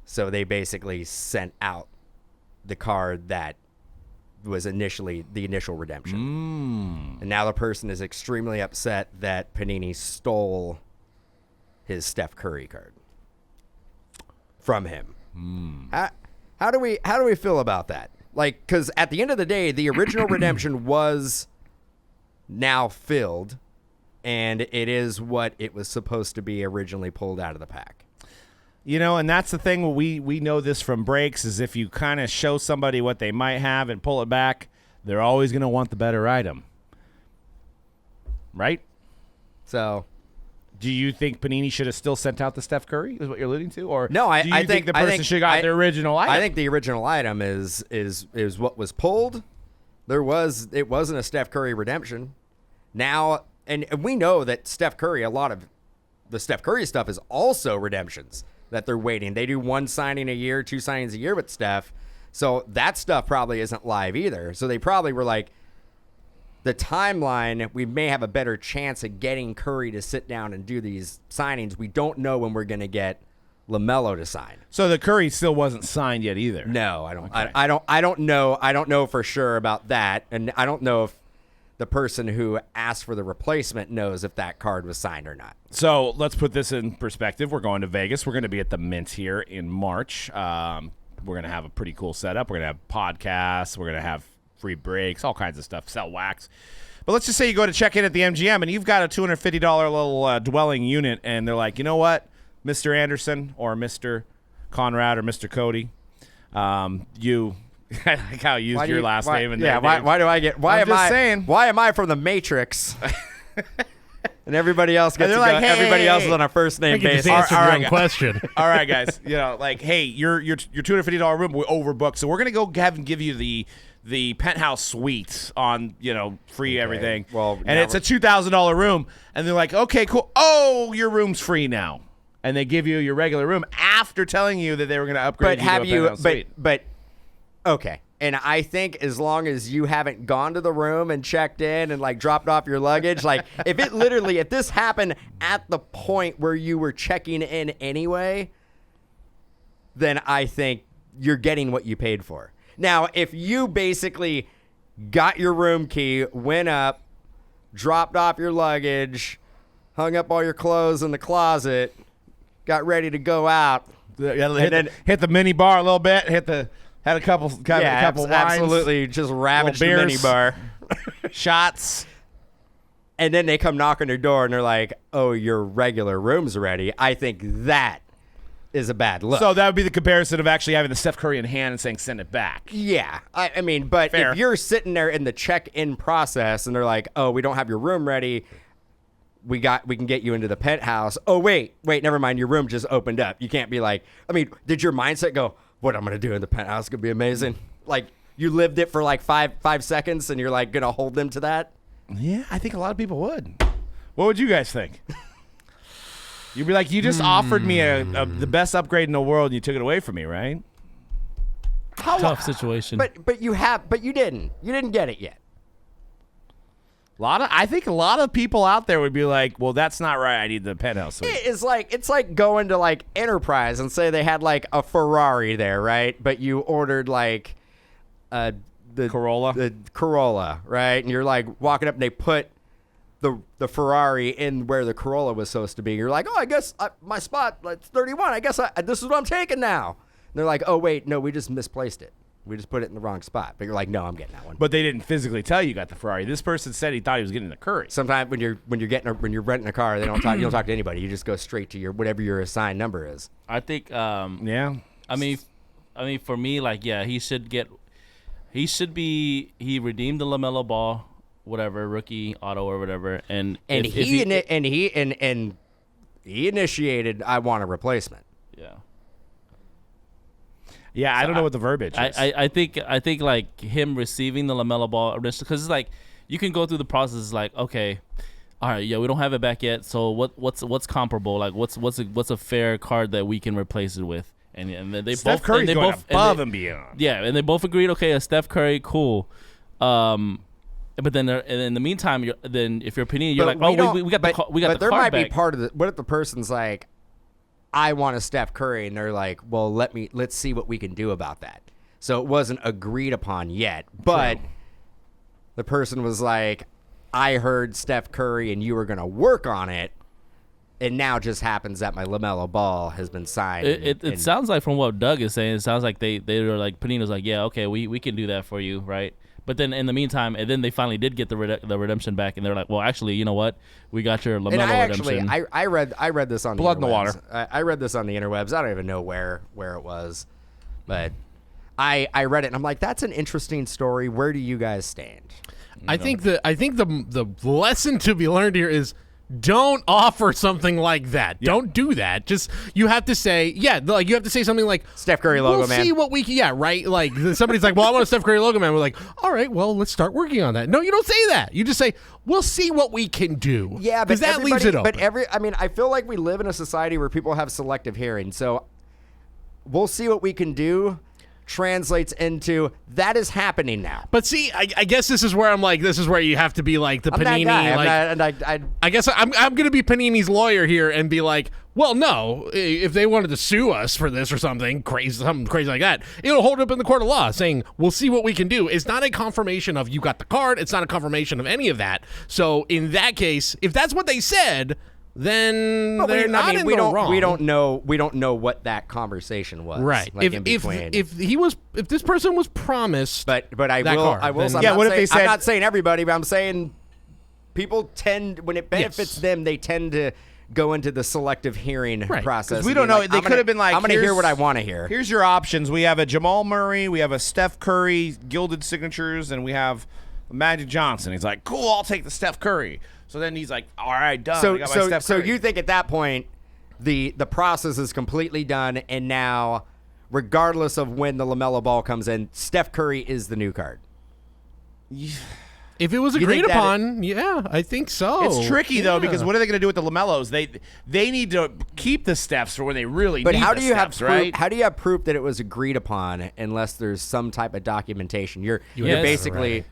S3: So they basically sent out the card that was initially the initial redemption. And now the person is extremely upset that Panini stole his Steph Curry card from him. How do we feel about that? Like, because at the end of the day, the original redemption was now filled, and it is what it was supposed to be originally pulled out of the pack.
S1: You know, and that's the thing. We know this from breaks is if you kind of show somebody what they might have and pull it back, they're always going to want the better item. Right?
S3: So,
S1: do you think Panini should have still sent out the Steph Curry? Is what you're alluding to, or
S3: no?
S1: Do you think the person should have got the original item?
S3: I think the original item is what was pulled. It wasn't a Steph Curry redemption. Now, and we know that Steph Curry, a lot of the Steph Curry stuff is also redemptions that they're waiting. They do 1 signing a year, 2 signings a year with Steph. So that stuff probably isn't live either. So they probably were like, the timeline, we may have a better chance of getting Curry to sit down and do these signings. We don't know when we're going to get LaMelo to sign.
S1: So the Curry still wasn't signed yet either.
S3: No, I don't.
S1: Okay.
S3: I don't know. I don't know for sure about that, and I don't know if the person who asked for the replacement knows if that card was signed or not.
S1: So let's put this in perspective. We're going to Vegas. We're going to be at the Mint here in March. We're going to have a pretty cool setup. We're going to have podcasts. We're going to have free breaks, all kinds of stuff, sell wax. But let's just say you go to check in at the MGM and you've got a $250 little dwelling unit, and they're like, you know what, Mr. Anderson or Mr. Conrad or Mr. Cody, you. I like how you used your last name and
S3: yeah. Why do I get? Why
S1: I'm
S3: am
S1: just
S3: I?
S1: saying.
S3: Why am I from the Matrix? And everybody else gets
S1: they're
S3: to
S1: like,
S3: go,
S1: hey,
S3: everybody
S1: hey,
S3: else
S1: hey.
S3: is on a first
S4: I
S3: name
S4: think you just
S3: basis.
S4: answered your own
S1: guys.
S4: question.
S1: All right, guys. Like, hey, your $250 room, we're overbooked, so we're gonna go give you the penthouse suite on free everything.
S3: Well,
S1: and
S3: now
S1: it's a $2,000 room, and they're like, okay, cool. Oh, your room's free now, and they give you your regular room after telling you that they were gonna upgrade
S3: But
S1: you
S3: have
S1: to a
S3: you?
S1: penthouse suite.
S3: But okay. And I think as long as you haven't gone to the room and checked in and like dropped off your luggage, like if this happened at the point where you were checking in anyway, then I think you're getting what you paid for. Now, if you basically got your room key, went up, dropped off your luggage, hung up all your clothes in the closet, got ready to go out,
S1: hit the mini bar a little bit, had a couple wines,
S3: absolutely, just ravaged the
S1: beers.
S3: mini bar.
S1: shots.
S3: And then they come knock on your door and they're like, "Oh, your regular room's ready." I think that is a bad look.
S1: So that would be the comparison of actually having the Steph Curry in hand and saying send it back.
S3: yeah, I mean, but
S1: Fair.
S3: if you're sitting there in the check-in process and they're like, "Oh, we don't have your room ready. We can get you into the penthouse." Oh, wait, never mind. Your room just opened up. You can't be like, I mean, did your mindset go, "What I'm gonna do in the penthouse is gonna be amazing"? Like you lived it for like five seconds, and you're like gonna hold them to that.
S1: Yeah, I think a lot of people would. What would you guys think? You'd be like, you just offered me the best upgrade in the world, and you took it away from me, right?
S2: Tough situation.
S3: But you didn't. You didn't get it yet.
S1: I think a lot of people out there would be like, well, that's not right. I need the penthouse suite.
S3: It's like going to like Enterprise and say they had like a Ferrari there, right? But you ordered like the Corolla, right? And you're like walking up and they put the Ferrari in where the Corolla was supposed to be. You're like, oh, I guess my spot, it's 31. I guess this is what I'm taking now. And they're like, oh wait, no, we just misplaced it. We just put it in the wrong spot. But you're like, no, I'm getting that one.
S1: But they didn't physically tell you got the Ferrari. This person said he thought he was getting the Curry.
S3: Sometimes when you're renting a car, they don't talk. You don't talk to anybody. You just go straight to whatever your assigned number is.
S2: I think.
S1: Yeah.
S2: I mean, for me, like, yeah, he redeemed the LaMelo Ball, whatever, rookie auto or whatever, and
S3: he initiated. I want a replacement.
S2: Yeah.
S1: Yeah, I don't know what the verbiage is.
S2: I think like him receiving the LaMelo Ball, because it's like you can go through the process like, okay, all right, yeah, we don't have it back yet, so what's comparable? Like what's a fair card that we can replace it with? And then they
S1: Steph
S2: both
S1: Curry's
S2: and they
S1: going
S2: both,
S1: above
S2: and
S1: and beyond.
S2: Yeah, and they both agreed, okay, a Steph Curry, cool. But then in the meantime, if you're Panini, you're like, oh, we got the card
S3: But there might
S2: back.
S3: be part of the. What if the person's like, I want a Steph Curry, and they're like, well, let's see what we can do about that. So it wasn't agreed upon yet, but the person was like, I heard Steph Curry, and you were gonna work on it, and now just happens that my LaMelo Ball has been signed.
S2: It sounds like from what Doug is saying, it sounds like they were like, Panino's like, yeah, okay, we can do that for you, right? But then in the meantime, and then they finally did get the redemption back, and they're like, well, actually, you know what? We got your LaMelo redemption.
S3: I read this on
S1: Blood
S3: the
S1: in the
S3: interwebs.
S1: water.
S3: I read this on the interwebs. I don't even know where it was, but I read it and I'm like, that's an interesting story. Where do you guys stand?
S4: I think the lesson to be learned here is don't offer something like that. Yeah. Don't do that. Just you have to say, like you have to say something like
S3: Steph Curry logo,
S4: we'll
S3: man.
S4: See what we can. Yeah, right. Like somebody's like, well, I want a Steph Curry logo, man. We're like, all right, well, let's start working on that. No, you don't say that. You just say, we'll see what we can do.
S3: Yeah, but
S4: that leaves it open.
S3: But I feel like we live in a society where people have selective hearing. So we'll see what we can do translates into that is happening now.
S4: But see, I guess this is where I'm like, this is where you have to be like the
S3: I'm
S4: Panini.
S3: that guy.
S4: I guess I'm going to be Panini's lawyer here and be like, well, no, if they wanted to sue us for this or something crazy like that, it'll hold up in the court of law saying, we'll see what we can do. It's not a confirmation of you got the card. It's not a confirmation of any of that. So in that case, if that's what they said, then they're not in the wrong.
S3: We don't know what that conversation was.
S4: Right.
S3: Like
S4: if this person was promised,
S3: but I
S4: that
S3: will.
S4: card,
S3: I will.
S4: then-
S3: I'm
S1: Yeah,
S3: not
S1: what if
S3: saying,
S1: they said-
S3: I'm not saying everybody, but I'm saying people tend, when it benefits them, they tend to go into the selective hearing process.
S1: We don't know. They could have been like,
S3: I'm going to hear
S1: here's-
S3: what I want to hear.
S1: Here's your options. We have a Jamal Murray, we have a Steph Curry, gilded signatures, and we have Magic Johnson. He's like, cool, I'll take the Steph Curry. So then he's like, all right, done. I got my Steph
S3: So
S1: Curry.
S3: you think at that point the process is completely done, and now, regardless of when the LaMelo Ball comes in, Steph Curry is the new card.
S4: If it was
S3: You
S4: agreed
S3: think that
S4: upon, yeah, I think so.
S1: It's tricky though,
S4: Yeah.
S1: because what are they going to do with the LaMelos? They need to keep the Stephs for when they really
S3: But
S1: need
S3: how
S1: the
S3: do you have
S1: Stephs,
S3: proof,
S1: right?
S3: how do you have proof that it was agreed upon unless there's some type of documentation? You're
S2: Yes.
S3: basically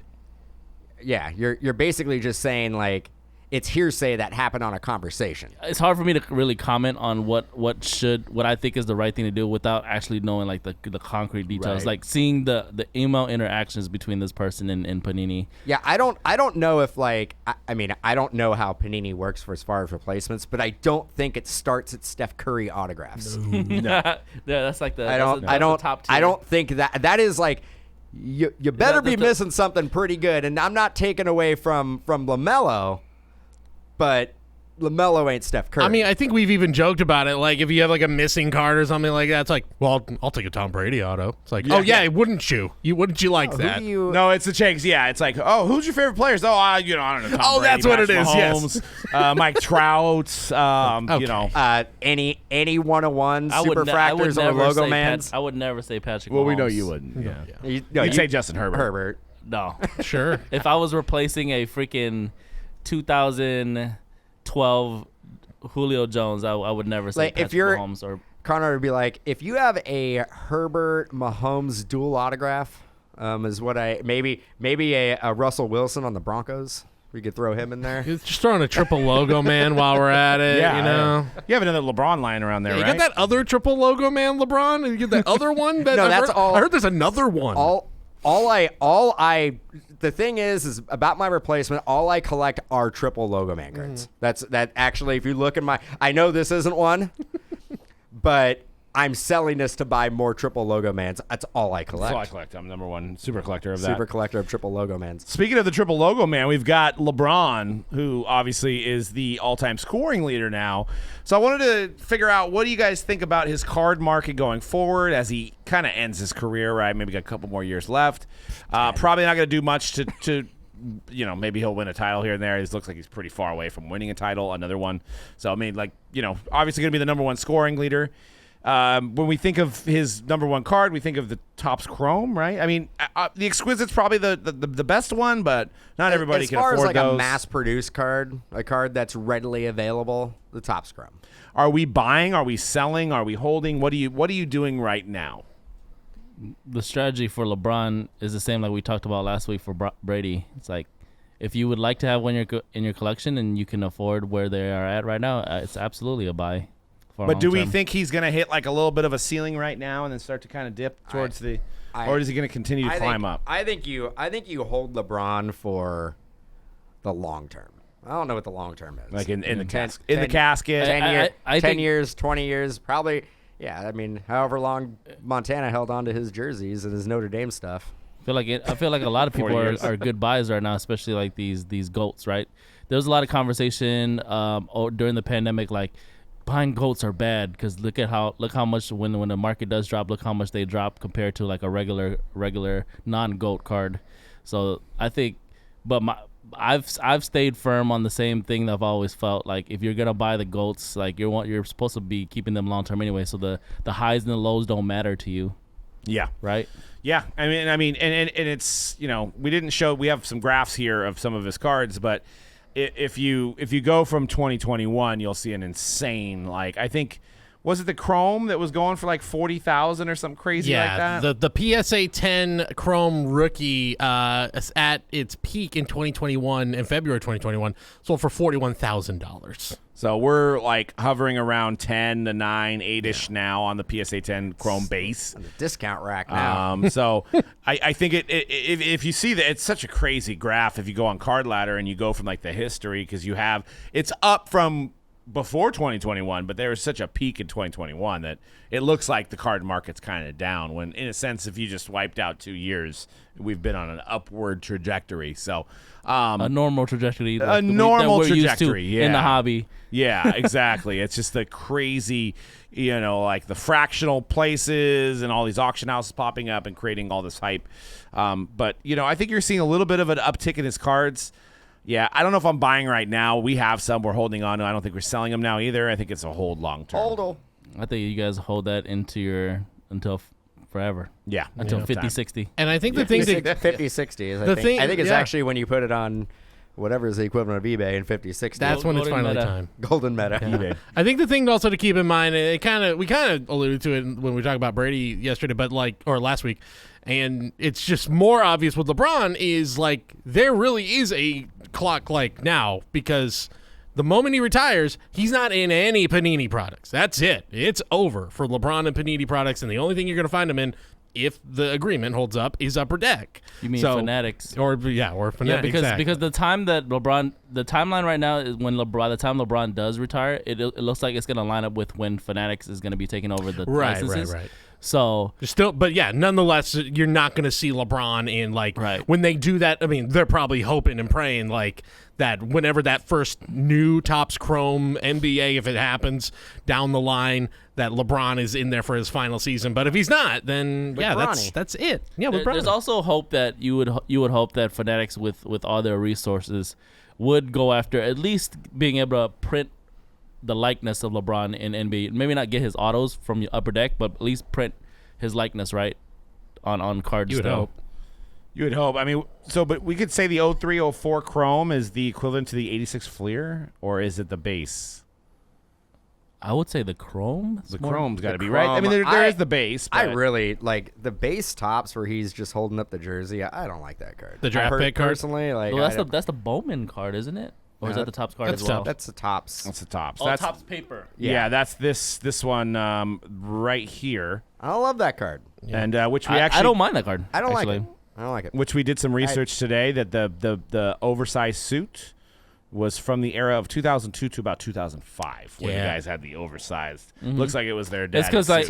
S3: you're basically just saying like it's hearsay that happened on a conversation.
S2: It's hard for me to really comment on what I think is the right thing to do without actually knowing like the concrete details,
S3: Right.
S2: like seeing the email interactions between this person and Panini.
S3: Yeah, I don't know if like I mean I don't know how Panini works for as far as replacements, but I don't think it starts at Steph Curry autographs.
S2: Yeah, that's like the
S3: I don't
S2: the top tier.
S3: I don't think that is like you better be
S2: the-
S3: missing something pretty good, and I'm not taking away from LaMelo, but LaMelo ain't Steph Curry.
S4: I mean, I think we've even joked about it. Like, if you have like a missing card or something like that, it's like, well, I'll take a Tom Brady auto. It's like, oh yeah, wouldn't you? Wouldn't you like
S3: who
S4: that?
S3: do you?
S1: No, it's the Chase. Yeah, it's like, oh, who's your favorite players? Oh, I don't know. Tom
S4: Oh,
S1: Brady,
S4: that's what it
S1: Patrick
S4: is, yes.
S1: Mahomes, Mike Trout. You know,
S3: Any 101
S2: I would
S3: superfractors or
S2: never
S3: logo
S2: say
S3: mans?
S2: I would never say Patrick.
S1: well, we
S2: Mahomes.
S1: know you wouldn't. Yeah,
S3: No,
S1: you'd say Justin Herbert.
S3: Herbert.
S2: No.
S4: Sure.
S2: If I was replacing a freaking 2012 Julio Jones, I would never say
S3: Like, if
S2: Patrick
S3: you're-
S2: Mahomes or.
S3: Connor would be like, if you have a Herbert Mahomes dual autograph, is what I maybe a Russell Wilson on the Broncos. We could throw him in there.
S4: Just throwing a triple logo man while we're at it.
S1: Yeah,
S4: you know.
S1: You have another LeBron lying around there,
S4: You
S1: right?
S4: got that other triple logo man, LeBron? And you get that other one? That
S3: No,
S4: I
S3: that's
S4: heard,
S3: all-
S4: I heard there's another one.
S3: The thing is about my replacement. All I collect are triple logo man cards. That actually, if you look at I know this isn't one, but I'm selling this to buy more triple logo mans. That's all I collect.
S1: That's all I collect. I'm number one super collector of that.
S3: Super collector of triple logo mans.
S1: Speaking of the triple logo man, we've got LeBron, who obviously is the all-time scoring leader now. So I wanted to figure out, what do you guys think about his card market going forward as he kind of ends his career, right? Maybe got a couple more years left. Probably not going to do much to maybe he'll win a title here and there. It looks like he's pretty far away from winning a title, another one. So, I mean, obviously going to be the number one scoring leader. When we think of his number one card, we think of the Topps Chrome, right? I mean, the Exquisite's probably the best one, but not everybody can afford
S3: as far as like
S1: those.
S3: a mass-produced card, a card that's readily available, the Topps Chrome.
S1: Are we buying? Are we selling? Are we holding? What are you doing right now?
S2: The strategy for LeBron is the same like we talked about last week for Brady. It's like, if you would like to have one in your collection and you can afford where they are at right now, it's absolutely a buy.
S1: But do we
S2: long-term.
S1: think he's going to hit like a little bit of a ceiling right now and then start to kind of dip towards or is he going to continue to climb up?
S3: I think you hold LeBron for the long term. I don't know what the long term is.
S1: Like in the
S3: 10
S1: casket.
S3: 10
S2: think-
S3: years, 20 years, probably. Yeah, I mean, however long Montana held on to his jerseys and his Notre Dame stuff.
S2: I feel like a lot of
S1: 40
S2: people
S1: years.
S2: are good buys right now, especially like these GOATs, right? There was a lot of conversation during the pandemic, like buying GOATs are bad because look how much when the market does drop, look how much they drop compared to like a regular non-GOAT card. So I think, but I've stayed firm on the same thing that I've always felt, like if you're gonna buy the GOATs, like you're supposed to be keeping them long term anyway. So the highs and the lows don't matter to you,
S1: Yeah.
S2: right?
S1: Yeah, I mean, and it's we have some graphs here of some of his cards, but if you go from 2021, you'll see an insane, like, I think, was it the Chrome that was going for like 40,000 or something crazy like that?
S4: the PSA 10 Chrome rookie is at its peak in 2021, in February 2021, sold for $41,000.
S1: So we're like hovering around 10 to 9, 8-ish now on the PSA 10 Chrome base.
S3: On the discount rack now.
S1: So I think if you see that, it's such a crazy graph if you go on Card Ladder and you go from like the history, because it's up from before 2021, but there was such a peak in 2021 that it looks like the card market's kind of down. When, in a sense, if you just wiped out 2 years, we've been on an upward trajectory. So,
S2: a normal trajectory.
S1: a normal trajectory,
S2: in the hobby.
S1: Yeah, exactly. It's just the crazy, like the fractional places and all these auction houses popping up and creating all this hype. But, I think you're seeing a little bit of an uptick in his cards. Yeah, I don't know if I'm buying right now. We have some. We're holding on to. I don't think we're selling them now either. I think it's a hold long term.
S3: Hold.
S2: I think you guys hold that until forever.
S1: Yeah.
S2: Until 50, 60.
S4: And I think the thing that
S3: 50, 60 is,
S4: The thing-
S3: I think it's
S4: yeah.
S3: actually when you put it on whatever is the equivalent of eBay in 50, 60.
S4: that's when it's
S2: Golden
S4: finally
S2: meta.
S4: time.
S3: Golden meta.
S1: eBay.
S4: I think the thing also to keep in mind, we kind of alluded to it when we talked about Brady yesterday, or last week, and it's just more obvious with LeBron is like there really is a clock like now, because the moment he retires, he's not in any Panini products. That's it. It's over for LeBron and Panini products, and the only thing you're going to find him in, if the agreement holds up, is Upper Deck.
S2: You mean Fanatics?
S4: Or Fanatics.
S2: Yeah, because
S4: exactly.
S2: the timeline right now is by the time LeBron does retire, it looks like it's going to line up with when Fanatics is going to be taking over the licenses.
S4: Right.
S2: So
S4: Still, but yeah, nonetheless, you're not going to see LeBron in when they do that. I mean, they're probably hoping and praying that whenever that first new Topps Chrome NBA, if it happens down the line, that LeBron is in there for his final season. But if he's not, then that's it. Yeah, with
S2: there's also hope that you would hope that Fanatics with all their resources would go after at least being able to print the likeness of LeBron in NBA. Maybe not get his autos from your Upper Deck, but at least print his likeness on cards.
S4: You would hope.
S1: You would hope. I mean, but we could say the 0304 Chrome is the equivalent to the 86 Fleer, or is it the base?
S2: I would say the Chrome.
S1: The Chrome's got to be right. I mean, there is the base.
S3: I
S1: but-
S3: really like the base Tops where he's just holding up the jersey. I don't like that card.
S4: The draft pick card?
S3: Personally,
S2: Well, that's the Bowman card, isn't it? Or is that the Topps card
S4: that's
S2: as well?
S3: That's the Tops.
S1: That's the Tops.
S2: Oh,
S1: That's
S2: Topps paper.
S1: Yeah, that's this one right here,
S3: I don't love that card.
S1: and which we
S2: I
S1: actually
S2: don't mind that card.
S3: I don't
S2: actually.
S3: like it. I don't like it.
S1: which we did some research today that the oversized suit was from the era of 2002 to about 2005, where the
S4: Yeah.
S1: guys had the oversized. Looks like it was their dad.
S2: It's 'cause, like,
S3: it's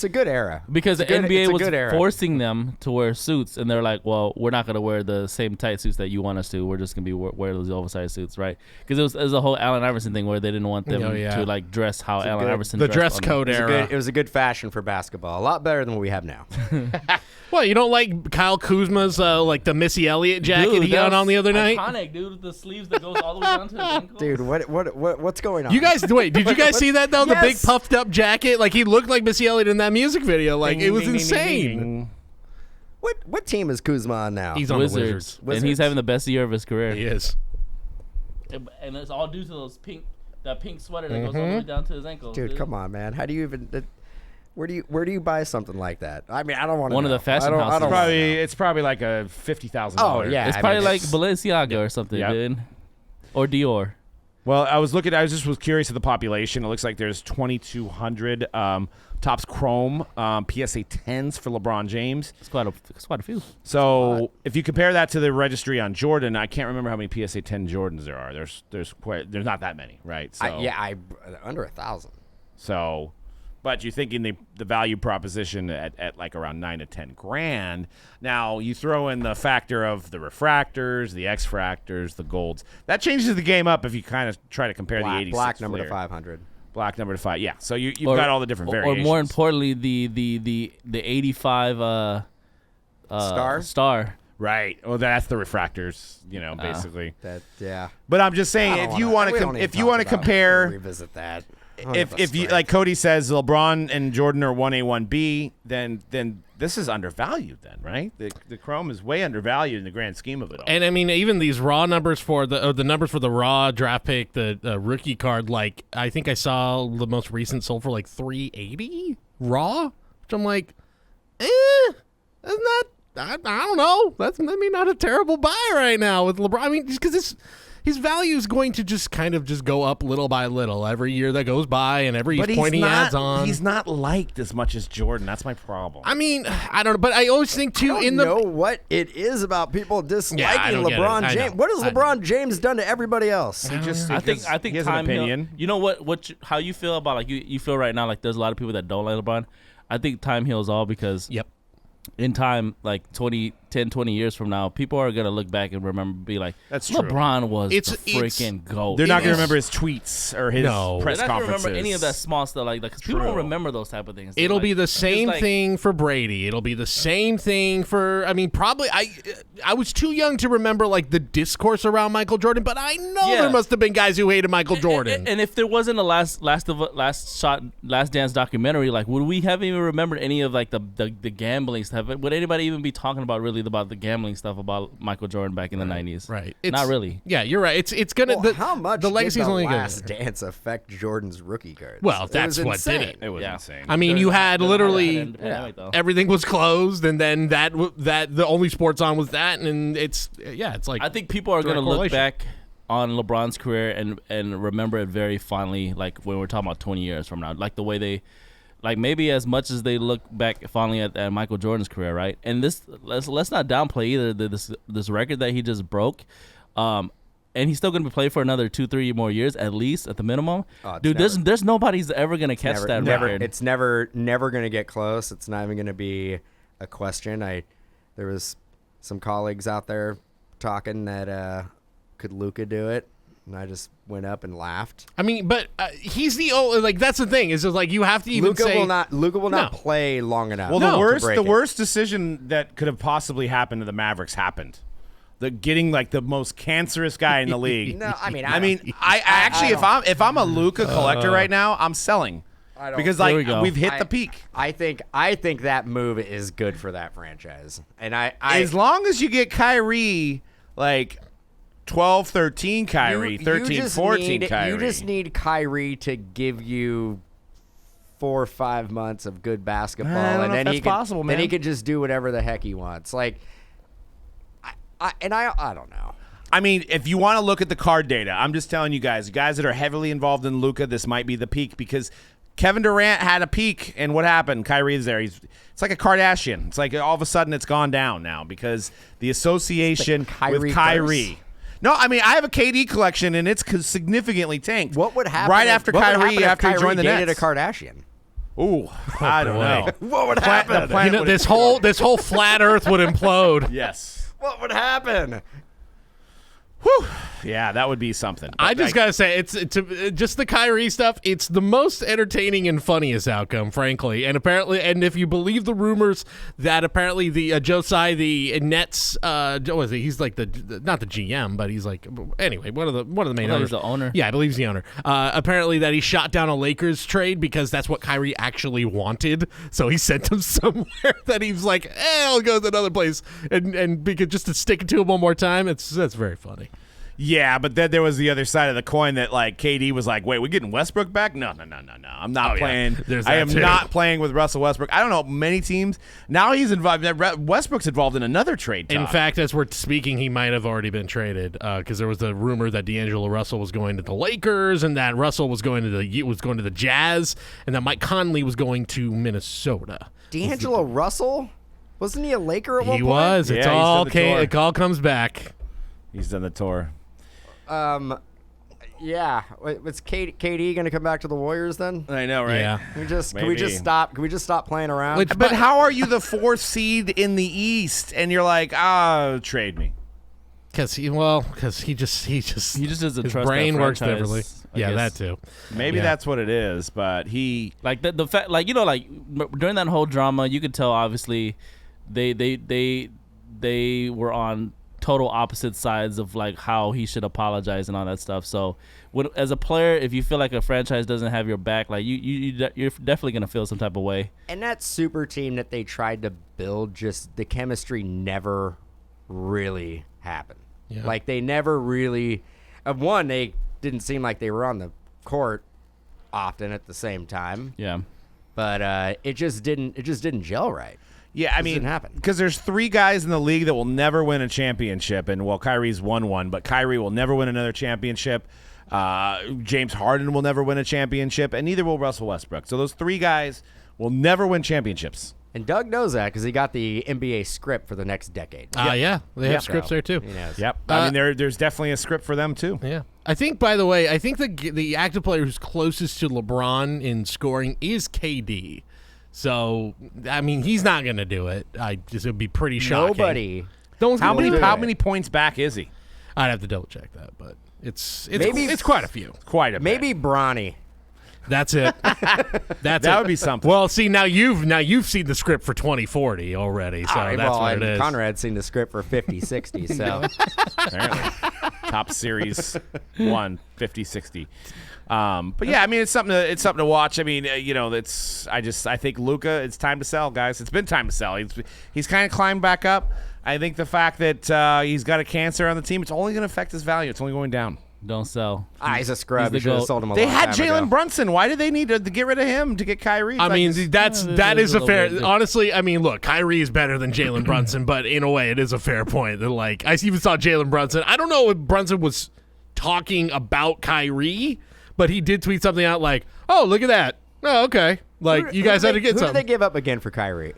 S3: a good era.
S2: Because the
S3: It's a good-
S2: NBA
S3: it's a
S2: was
S3: good era.
S2: forcing them to wear suits, and they're like, "Well, we're not going to wear the same tight suits that you want us to. We're just going to be wear those oversized suits, right?" Because it was a whole Allen Iverson thing where they didn't want them to dress how Allen Iverson
S4: The
S2: dressed
S4: dress
S2: on
S4: code era.
S3: It was a good fashion for basketball. A lot better than what we have now.
S4: Well, you don't like Kyle Kuzma's the Missy Elliott jacket
S2: Dude,
S4: he got
S2: that
S4: on the other
S2: was
S4: night?
S2: iconic, dude. The sleeves that goes all the way down to his ankles.
S3: Dude, what's going on?
S4: You guys, wait, did you guys see that though? The big
S3: Yes.
S4: puffed up jacket? Like he looked like Missy Elliott in that music video. Like it was
S1: Ding, ding, ding,
S4: insane.
S1: ding, ding.
S3: What team is Kuzma on now?
S4: He's on
S2: Wizards.
S4: the Wizards.
S2: And he's
S3: Wizards.
S2: having the best year of his career.
S4: He is.
S2: And it's all due to that pink sweater that goes all the way down to his ankles.
S3: Dude, come on, man. How do you even? Where do you buy something like that? I mean, I don't want to.
S2: One of the fashion houses.
S3: I don't wanna know.
S1: It's probably like a $50,000.
S3: Oh, yeah.
S2: It's
S3: I
S2: probably
S3: mean,
S2: like
S3: it's-
S2: Balenciaga or something,
S1: Yep.
S2: dude. Or Dior.
S1: Well, I was curious of the population. It looks like there's 2,200 Topps Chrome PSA 10s for LeBron James.
S2: It's quite a few.
S1: So if you compare that to the registry on Jordan, I can't remember how many PSA 10 Jordans there are. There's not that many, right? So,
S3: under 1,000.
S1: So, but you're thinking the value proposition at like around $9 to $10,000. Now you throw in the factor of the refractors, the X-fractors, the golds. That changes the game up if you kind of try to compare the 86
S3: Black number to
S1: Fleer.
S3: 500.
S1: Black number to 5. Yeah. So you've got all the different variations.
S2: Or more importantly, the 85 star.
S1: Right. Well, that's the refractors, basically.
S3: Yeah.
S1: But I'm just saying, if you want to compare,
S3: revisit that.
S1: if you like Cody says, LeBron and Jordan are 1A, 1B, then this is undervalued. Then, right? The Chrome is way undervalued in the grand scheme of it all.
S4: And I mean, even these raw numbers for the numbers for the raw draft pick, the rookie card, like I think I saw the most recent sold for like $380 raw, which I'm like, that's not. I don't know. That's maybe not a terrible buy right now with LeBron. I mean, just because his value is going to just kind of just go up little by little every year that goes by, and every point he adds on.
S1: He's not liked as much as Jordan. That's my problem.
S4: I mean, I don't know, but I always think too
S3: I don't know what it is about people disliking
S4: don't get it.
S3: LeBron
S4: I
S3: James.
S4: know.
S3: What has LeBron James done to everybody else?
S1: I
S2: think
S1: he has an
S2: time
S1: opinion.
S2: Heal, you know how you feel about like you feel right now, like there's a lot of people that don't like LeBron. I think time heals all because
S4: Yep.
S2: in time, like 20 years from now, people are going to look back and remember, be like,
S1: That's true.
S2: LeBron was
S4: It's-
S2: the freaking GOAT.
S1: They're not going
S4: is-
S1: to remember his tweets or his press
S2: They're not gonna
S1: conferences.
S2: remember any of that small stuff like that because people don't
S1: True.
S2: remember those type of things.
S4: It'll
S2: Like,
S4: be the
S2: it's
S4: same
S2: like-
S4: thing for Brady. It'll be the same thing for. I mean, probably. I was too young to remember like the discourse around Michael Jordan, but I know
S2: Yeah.
S4: there must have been guys who hated Michael Jordan.
S2: And if there wasn't a last dance documentary, like would we have even remembered any of like the gambling stuff? Would anybody even be talking about really about the gambling stuff about Michael Jordan back in the 90s?
S4: Right.
S2: Not really.
S4: Yeah, you're right. It's gonna.
S3: Well, how much
S4: the legacy's
S3: did the
S4: only
S3: Last
S4: good.
S3: Dance affect Jordan's rookie cards?
S4: Well,
S3: It
S4: that's
S3: was
S4: what
S3: insane.
S4: did it.
S1: It was
S2: Yeah.
S1: insane.
S4: I mean, you had literally
S2: Pandemic, though.
S4: everything was closed, and then that the only sports on was that, and it's like
S2: I think people are
S4: direct
S2: going to look
S4: correlation.
S2: back on LeBron's career and remember it very fondly, like when we're talking about 20 years from now, like the way they, like maybe as much as they look back fondly at Michael Jordan's career, right? And let's not downplay either this record that he just broke, and he's still going to be played for another 2-3 more years at least at the minimum.
S3: Oh, it's
S2: Dude, there's nobody's ever going to catch that record.
S3: It's never going to get close. It's not even going to be a question. There was some colleagues out there talking that could Luka do it, and I just went up and laughed.
S4: I mean, but he's the only like that's the thing is just like you have to even
S3: Luka
S4: say
S3: will not
S4: No.
S3: play long enough.
S1: Well,
S3: to break
S1: the
S3: it.
S1: worst decision that could have possibly happened to the Mavericks happened. The getting like the most cancerous guy in the league.
S3: No, I mean,
S1: I actually, if I'm a Luka collector right now, I'm selling because
S2: Here we
S1: like
S2: go.
S1: we've hit the peak.
S3: I think that move is good for that franchise, and
S1: As long as you get Kyrie like 12, 13 Kyrie, 13, 14 Kyrie.
S3: You just need Kyrie to give you 4 or 5 months of good basketball,
S1: I don't
S3: and
S1: know
S3: then
S1: if
S3: he
S1: that's
S3: can,
S1: possible,
S3: then he
S1: man.
S3: could just do whatever the heck he wants. Like, I don't know.
S1: I mean, if you want to look at the card data, I'm just telling you guys that are heavily involved in Luka, this might be the peak because Kevin Durant had a peak, and what happened? Kyrie's there. It's like a Kardashian. It's like all of a sudden it's gone down now because the association with Kyrie.
S3: curse.
S1: No, I mean, I have a KD collection, and it's significantly tanked.
S3: What would happen
S1: right
S3: if-
S1: after
S3: what would
S1: Kyrie
S3: happen if
S1: after he
S3: Kyrie
S1: joined the
S3: dated
S1: Nets?
S3: a Kardashian?
S1: Ooh, I don't know.
S3: What would happen?
S1: The planet would
S4: this
S1: explode.
S4: whole flat Earth would implode.
S1: Yes.
S3: What would happen?
S1: Whew. Yeah, that would be something.
S4: I
S1: But,
S4: just gotta say, it's just the Kyrie stuff. It's the most entertaining and funniest outcome, frankly. And apparently, and if you believe the rumors that apparently the Josiah, the Nets, what is he? He's like not the GM, but he's like anyway one of the main
S2: thought
S4: owners.
S2: he's the owner.
S4: Yeah, I believe he's the owner. Apparently that he shot down a Lakers trade because that's what Kyrie actually wanted. So he sent him somewhere that he's like, I'll go to another place, and because just to stick it to him one more time. That's very funny.
S1: Yeah, but then there was the other side of the coin that like KD was like, "Wait, we're getting Westbrook back? No. I'm not playing.
S4: There's
S1: I
S4: that
S1: am
S4: too.
S1: not playing with Russell Westbrook. I don't know many teams now. He's involved. Westbrook's involved in another trade.
S4: In
S1: talk.
S4: fact, as we're speaking, he might have already been traded because there was a rumor that D'Angelo Russell was going to the Lakers and that Russell was going to the Jazz and that Mike Conley was going to Minnesota.
S3: D'Angelo Russell? Wasn't he a Laker at one
S4: He
S3: point?
S4: was.
S1: Yeah,
S4: It's
S1: he's
S4: all
S1: done the tour.
S4: it all comes back.
S1: he's done the tour.
S3: Yeah. Wait, was KD going to come back to the Warriors then?
S1: I know, right?
S4: Yeah.
S3: Can we just
S1: Maybe.
S3: stop? Can we just stop playing around?
S4: Which-
S1: But how are you the fourth seed in the East and you're like, trade me?
S4: Because he just
S2: He just doesn't
S4: his
S2: trust
S4: brain
S2: that
S4: works
S2: franchise,
S4: differently.
S2: I
S4: Yeah,
S2: guess.
S4: that too.
S1: Maybe
S4: Yeah.
S1: that's what it is, but he.
S2: Like the fact, like like during that whole drama, you could tell obviously they were on total opposite sides of like how he should apologize and all that stuff. So, as a player, if you feel like a franchise doesn't have your back, like you're definitely gonna feel some type of way.
S3: And that super team that they tried to build, just the chemistry never really happened.
S4: Yeah.
S3: Like they never really. One, they didn't seem like they were on the court often at the same time.
S2: Yeah.
S3: But it just didn't gel right.
S1: Yeah, I mean,
S3: didn't happen.
S1: because there's 3 guys in the league that will never win a championship, and Kyrie's won one, but Kyrie will never win another championship. James Harden will never win a championship, and neither will Russell Westbrook. So those 3 guys will never win championships.
S3: And Doug knows that because he got the NBA script for the next decade.
S4: Yeah, they have scripts there too.
S3: He knows.
S1: Yep. I mean, there's definitely a script for them too.
S4: Yeah. I think, by the way, the active player who's closest to LeBron in scoring is KD. So, I mean, he's not going to do it. It would be pretty shocking.
S3: Nobody.
S1: How many points back is he?
S4: I'd have to double check that, but it's quite a few.
S1: Quite a bit.
S3: Maybe Bronny.
S4: That's it. That
S1: would be something.
S4: Well, see, now you've seen the script for 2040 already, so that's what it is.
S3: Conrad's seen the script for 50-60, so
S1: Apparently. Top Series 1, 50-60. But yeah, I mean, it's something to watch. I mean, I think Luka, it's time to sell, guys. It's been time to sell. He's kind of climbed back up. I think the fact that he's got a cancer on the team, it's only going to affect his value. It's only going down.
S2: Don't sell.
S3: he's a scrub.
S2: He's the
S3: You should have
S2: GOAT.
S3: sold him a
S1: They
S3: long
S1: had
S3: time
S1: Jalen
S3: ago.
S1: Brunson. Why did they need to get rid of him to get Kyrie?
S4: I mean, that
S2: is
S4: is
S2: a
S4: a
S2: little
S4: fair.
S2: bit.
S4: Honestly, I mean, look, Kyrie is better than Jalen Brunson, but in a way, it is a fair point. That like, I even saw Jalen Brunson. I don't know if Brunson was talking about Kyrie, but he did tweet something out like, "Oh, look at that. Oh, okay. Like, you guys had to get
S3: Who
S4: something."
S3: did they give up again for Kyrie?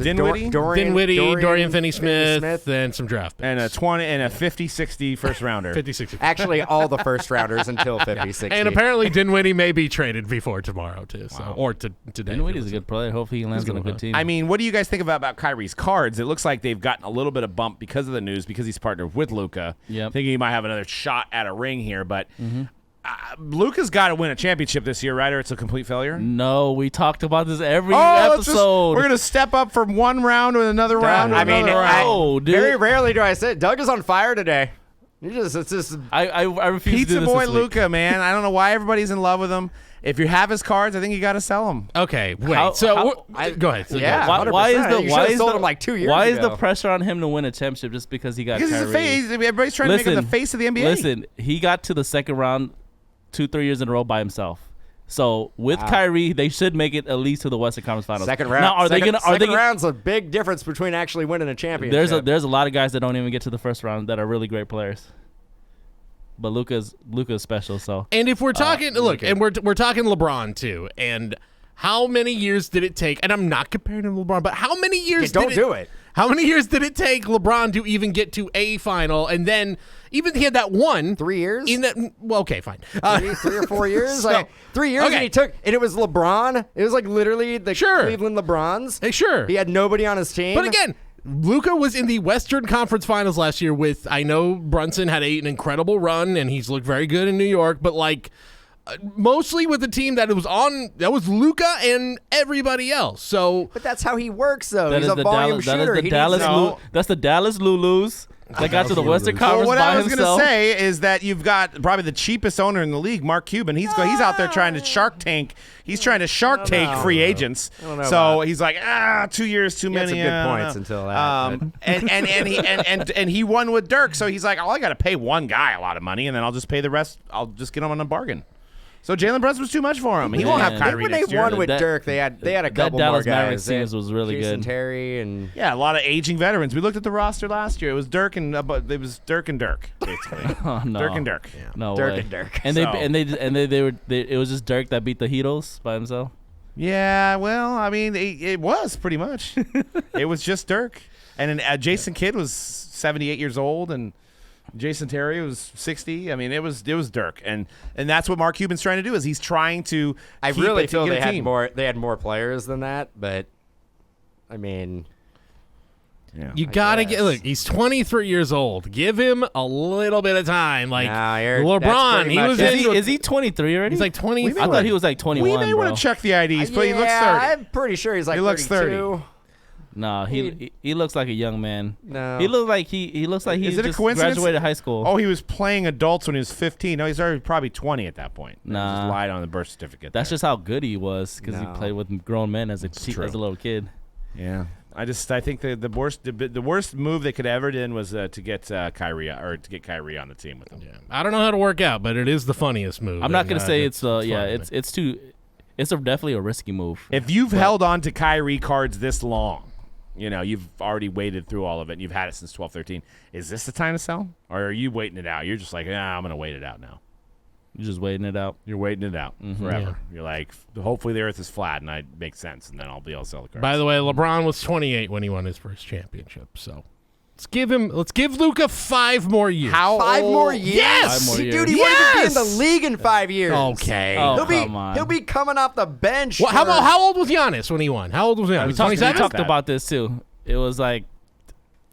S1: Dinwiddie
S4: Dinwiddie, Dorian Finney-Smith, and some draft picks.
S1: and a 20 and a 50-60 first rounder.
S4: 50-60.
S3: Actually, all the first rounders until 50-60.
S4: And apparently Dinwiddie may be traded before tomorrow too. So or today.
S2: Dinwiddie's a good player. Hopefully he lands on a good team.
S1: I mean, what do you guys think about Kyrie's cards? It looks like they've gotten a little bit of bump because of the news, because he's partnered with Luka.
S2: Yep.
S1: Thinking he might have another shot at a ring here, but Luka's got to win a championship this year, right? Or it's a complete failure.
S2: No, we talked about this every
S1: Let's
S2: episode.
S1: we're gonna step up from one round to another round. To
S3: I mean,
S1: another round.
S2: Oh, dude.
S3: very rarely do I say Doug is on fire today. It's just
S2: I refuse to
S1: Pizza
S2: do this
S1: boy
S2: this week.
S1: Luka, man. I don't know why everybody's in love with him. If you have his cards, I think you got to sell them.
S4: Okay, wait.
S2: How-
S4: Go ahead.
S3: Yeah.
S2: Why is
S3: 100%.
S2: the
S3: You
S2: why
S3: should've
S2: is
S3: sold
S2: the
S3: him like 2 years
S2: why is
S3: ago.
S2: the pressure on him to win a championship just because he got
S1: Because he's
S2: Kyrie?
S1: the face. Everybody's trying to make him the face of the NBA.
S2: Listen, he got to the second round 2-3 years in a row by himself. So with Kyrie, they should make it at least to the Western Conference Finals.
S3: second round.
S2: Now,
S3: second round's a big difference between actually winning a championship.
S2: There's a lot of guys that don't even get to the first round that are really great players. But Luka's special. So
S4: And if we're talking, look, and we're talking LeBron too, and how many years did it take? And I'm not comparing him to LeBron, but how many years?
S3: don't do it.
S4: How many years did it take LeBron to even get to a final? And then even he had that one
S3: 3 years.
S4: in that. Well, okay, fine.
S3: Three or 4 years.
S4: So-
S3: 3 years,
S4: okay.
S3: and he took, and it was LeBron. It was like literally the
S4: Sure.
S3: Cleveland LeBrons.
S4: Hey, sure.
S3: He had nobody on his team.
S4: But again, Luka was in the Western Conference Finals last year with, I know Brunson had an incredible run and he's looked very good in New York, but like mostly with the team that was Luka and everybody else. So
S3: But that's how he works, though.
S2: that
S3: He's
S2: is
S3: a
S2: the
S3: volume
S2: Dallas.
S3: shooter.
S2: That is
S3: He
S2: the
S3: needs
S2: Dallas.
S3: to-
S2: That's the Dallas Lulus that got to the Western Conference
S1: Well, what
S2: by
S1: I was going to
S2: himself.
S1: say is that you've got probably the cheapest owner in the league, Mark Cuban. He's out there trying to Shark Tank. He's trying to Shark Tank free agents.
S3: don't know
S1: So
S3: about-
S1: he's like, 2 years too
S3: He had
S1: many.
S3: some good
S1: I don't
S3: points
S1: know.
S3: until that,
S1: And he won with Dirk. So he's like, I got to pay one guy a lot of money, and then I'll just pay the rest. I'll just get him on a bargain. So Jalen Brunson was too much for him. He won't have
S2: Man.
S1: Kyrie
S3: when
S1: next
S3: they
S1: year.
S3: won with
S2: That-
S3: Dirk, they had a
S2: that
S3: couple
S2: Dallas
S3: more
S2: Mavericks
S3: guys. They
S2: teams
S3: had
S2: was really
S3: Jason
S2: good.
S3: Terry and
S1: Yeah, a lot of aging veterans. We looked at the roster last year. It was Dirk and it was Dirk and Dirk, basically.
S2: Oh, no.
S1: Dirk and Dirk.
S2: No
S3: Dirk
S2: way.
S3: and Dirk.
S2: And it was just Dirk that beat the Heatles by himself.
S1: Yeah, well, I mean, it was pretty much. It was just Dirk, and then Jason Kidd was 78 years old, and Jason Terry was 60. I mean, it was Dirk, and that's what Mark Cuban's trying to do. Is he's trying to.
S3: I
S1: keep
S3: really
S1: it to
S3: feel
S1: get a
S3: they had
S1: team.
S3: more. They had more players than that, but I mean,
S1: Yeah.
S4: you gotta
S3: guess.
S4: get. Look, he's 23 years old. Give him a little bit of time. Like
S3: Nah, Eric, that's
S4: LeBron,
S3: pretty
S4: he
S3: much
S4: was
S3: it.
S4: in.
S2: Is he 23 already?
S4: He's like 20.
S2: I thought he was like 21.
S1: We may
S2: bro.
S1: want to check the IDs, but he looks 30.
S3: I'm pretty sure he's like
S1: He looks
S3: 32.
S2: No, he looks like a young man.
S3: No.
S2: He looks like he looks like he
S1: Is it a
S2: just
S1: coincidence?
S2: graduated high school.
S1: Oh, he was playing adults when he was 15. No, he's already probably 20 at that point. He
S2: Nah.
S1: just lied on the birth certificate.
S2: That's
S1: there.
S2: just how good he was because he
S3: No.
S2: played with grown men as a
S1: true.
S2: little kid.
S1: Yeah. I think the worst move they could ever done was to get Kyrie on the team with them.
S4: Yeah. I don't know how to work out, but it is the funniest move.
S2: I'm not
S4: and,
S2: gonna say it's
S4: funny.
S2: it's definitely a risky move.
S1: If you've held on to Kyrie cards this long, you've already waded through all of it. And you've had it since 12-13. Is this the time to sell, or are you waiting it out? You're just like, I'm going to wait it out now.
S2: You're just waiting it out.
S1: You're waiting it out forever. You're like, hopefully the Earth is flat, and it makes sense, and then I'll be able to sell the cards.
S4: By the way, LeBron was 28 when he won his first championship. So let's give Luka 5 more years.
S3: Five more years?
S4: Yes!
S2: 5 more years.
S3: Dude, he won't even be in the league in 5 years.
S4: Okay.
S2: Oh,
S3: He'll be coming off the bench.
S4: Well,
S3: for-
S4: how old was Giannis when he won? How old was Giannis?
S2: We
S4: 27?
S2: talked about this too. It was like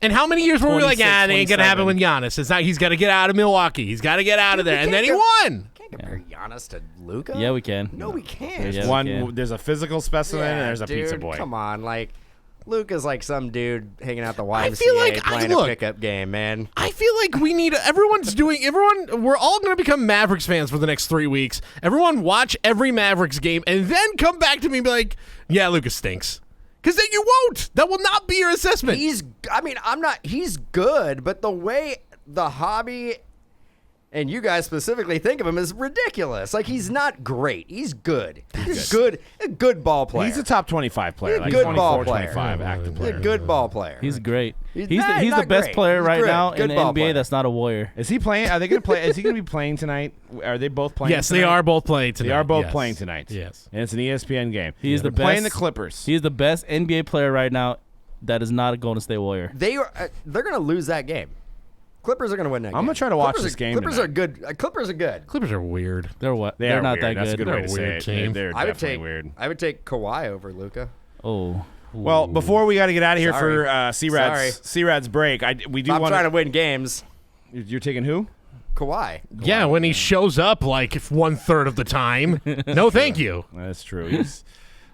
S4: And how many years were we like,
S2: 26,
S4: they ain't going to happen
S2: 27.
S4: with Giannis? It's not, he's got to get out of Milwaukee. He's got to get out of there. And then he won.
S3: Can't compare Giannis to Luka.
S2: yeah, we can.
S3: No, we can't.
S2: Yeah,
S1: One, there's a physical specimen, and there's a
S3: dude,
S1: pizza boy.
S3: Come on, like Luka's like some dude hanging out the YMCA
S4: feel like
S3: playing a pickup game, man.
S4: I feel like we need we're all going to become Mavericks fans for the next 3 weeks. Everyone watch every Mavericks game and then come back to me and be like, yeah, Luka stinks. Because then you won't. That will not be your assessment.
S3: He's good, but the way the hobby and you guys specifically think of him is ridiculous. Like, he's not great. He's good. He's a good ball player.
S1: He's a top 25 player.
S3: He's a
S1: Like
S3: good
S1: 24,
S3: ball player.
S1: 25 active
S3: He's a
S1: player.
S3: good ball player.
S2: He's great.
S3: He's
S2: He's
S3: not
S2: the best
S3: great.
S2: player
S3: He's
S2: right
S3: great.
S2: now
S3: Good
S2: in the
S3: ball
S2: NBA
S3: player.
S2: that's not a Warrior.
S1: Is he playing? Are they going to play? Is he going to be playing tonight? Are they both playing?
S4: Yes,
S1: tonight?
S4: they are both playing tonight.
S1: They are both
S4: Yes.
S1: playing tonight.
S4: Yes.
S1: And it's an ESPN game.
S2: He's the
S1: They're playing the
S2: best-
S1: Clippers.
S2: He's the best NBA player right now that is not a Golden State Warrior.
S3: They're going to lose that game. Clippers are going to win that game.
S1: I'm gonna try to watch
S3: Clippers
S1: this game
S3: Clippers
S1: tonight.
S3: are good. Clippers are good.
S4: Clippers are weird.
S2: They're what?
S1: They
S2: They're
S1: are
S2: not
S1: weird.
S2: that
S1: That's
S2: good.
S1: a good way
S4: They're
S1: to
S4: a
S1: say
S4: weird
S1: it.
S4: team.
S1: They're
S3: I would
S1: definitely
S3: take
S1: weird.
S3: I would take Kawhi over Luka.
S2: Oh.
S1: Well, before we got to get out of here
S3: Sorry.
S1: for C-Rad's break, we do
S3: I'm
S1: want
S3: trying to win games.
S1: You're taking who?
S3: Kawhi.
S4: Yeah, when he shows up like 1/3 of the time. No, thank you.
S1: That's true.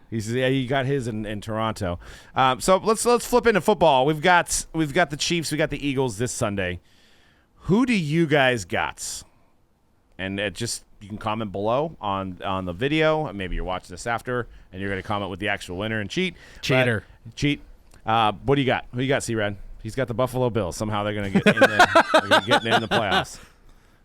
S1: He got his in Toronto. So let's flip into football. We've got the Chiefs. We got the Eagles this Sunday. Who do you guys got? And you can comment below on the video. Maybe you're watching this after, and you're going to comment with the actual winner and cheat.
S4: Cheater.
S1: Cheat. What do you got? Who you got, C-Rad? He's got the Buffalo Bills. Somehow they're going to get in the playoffs.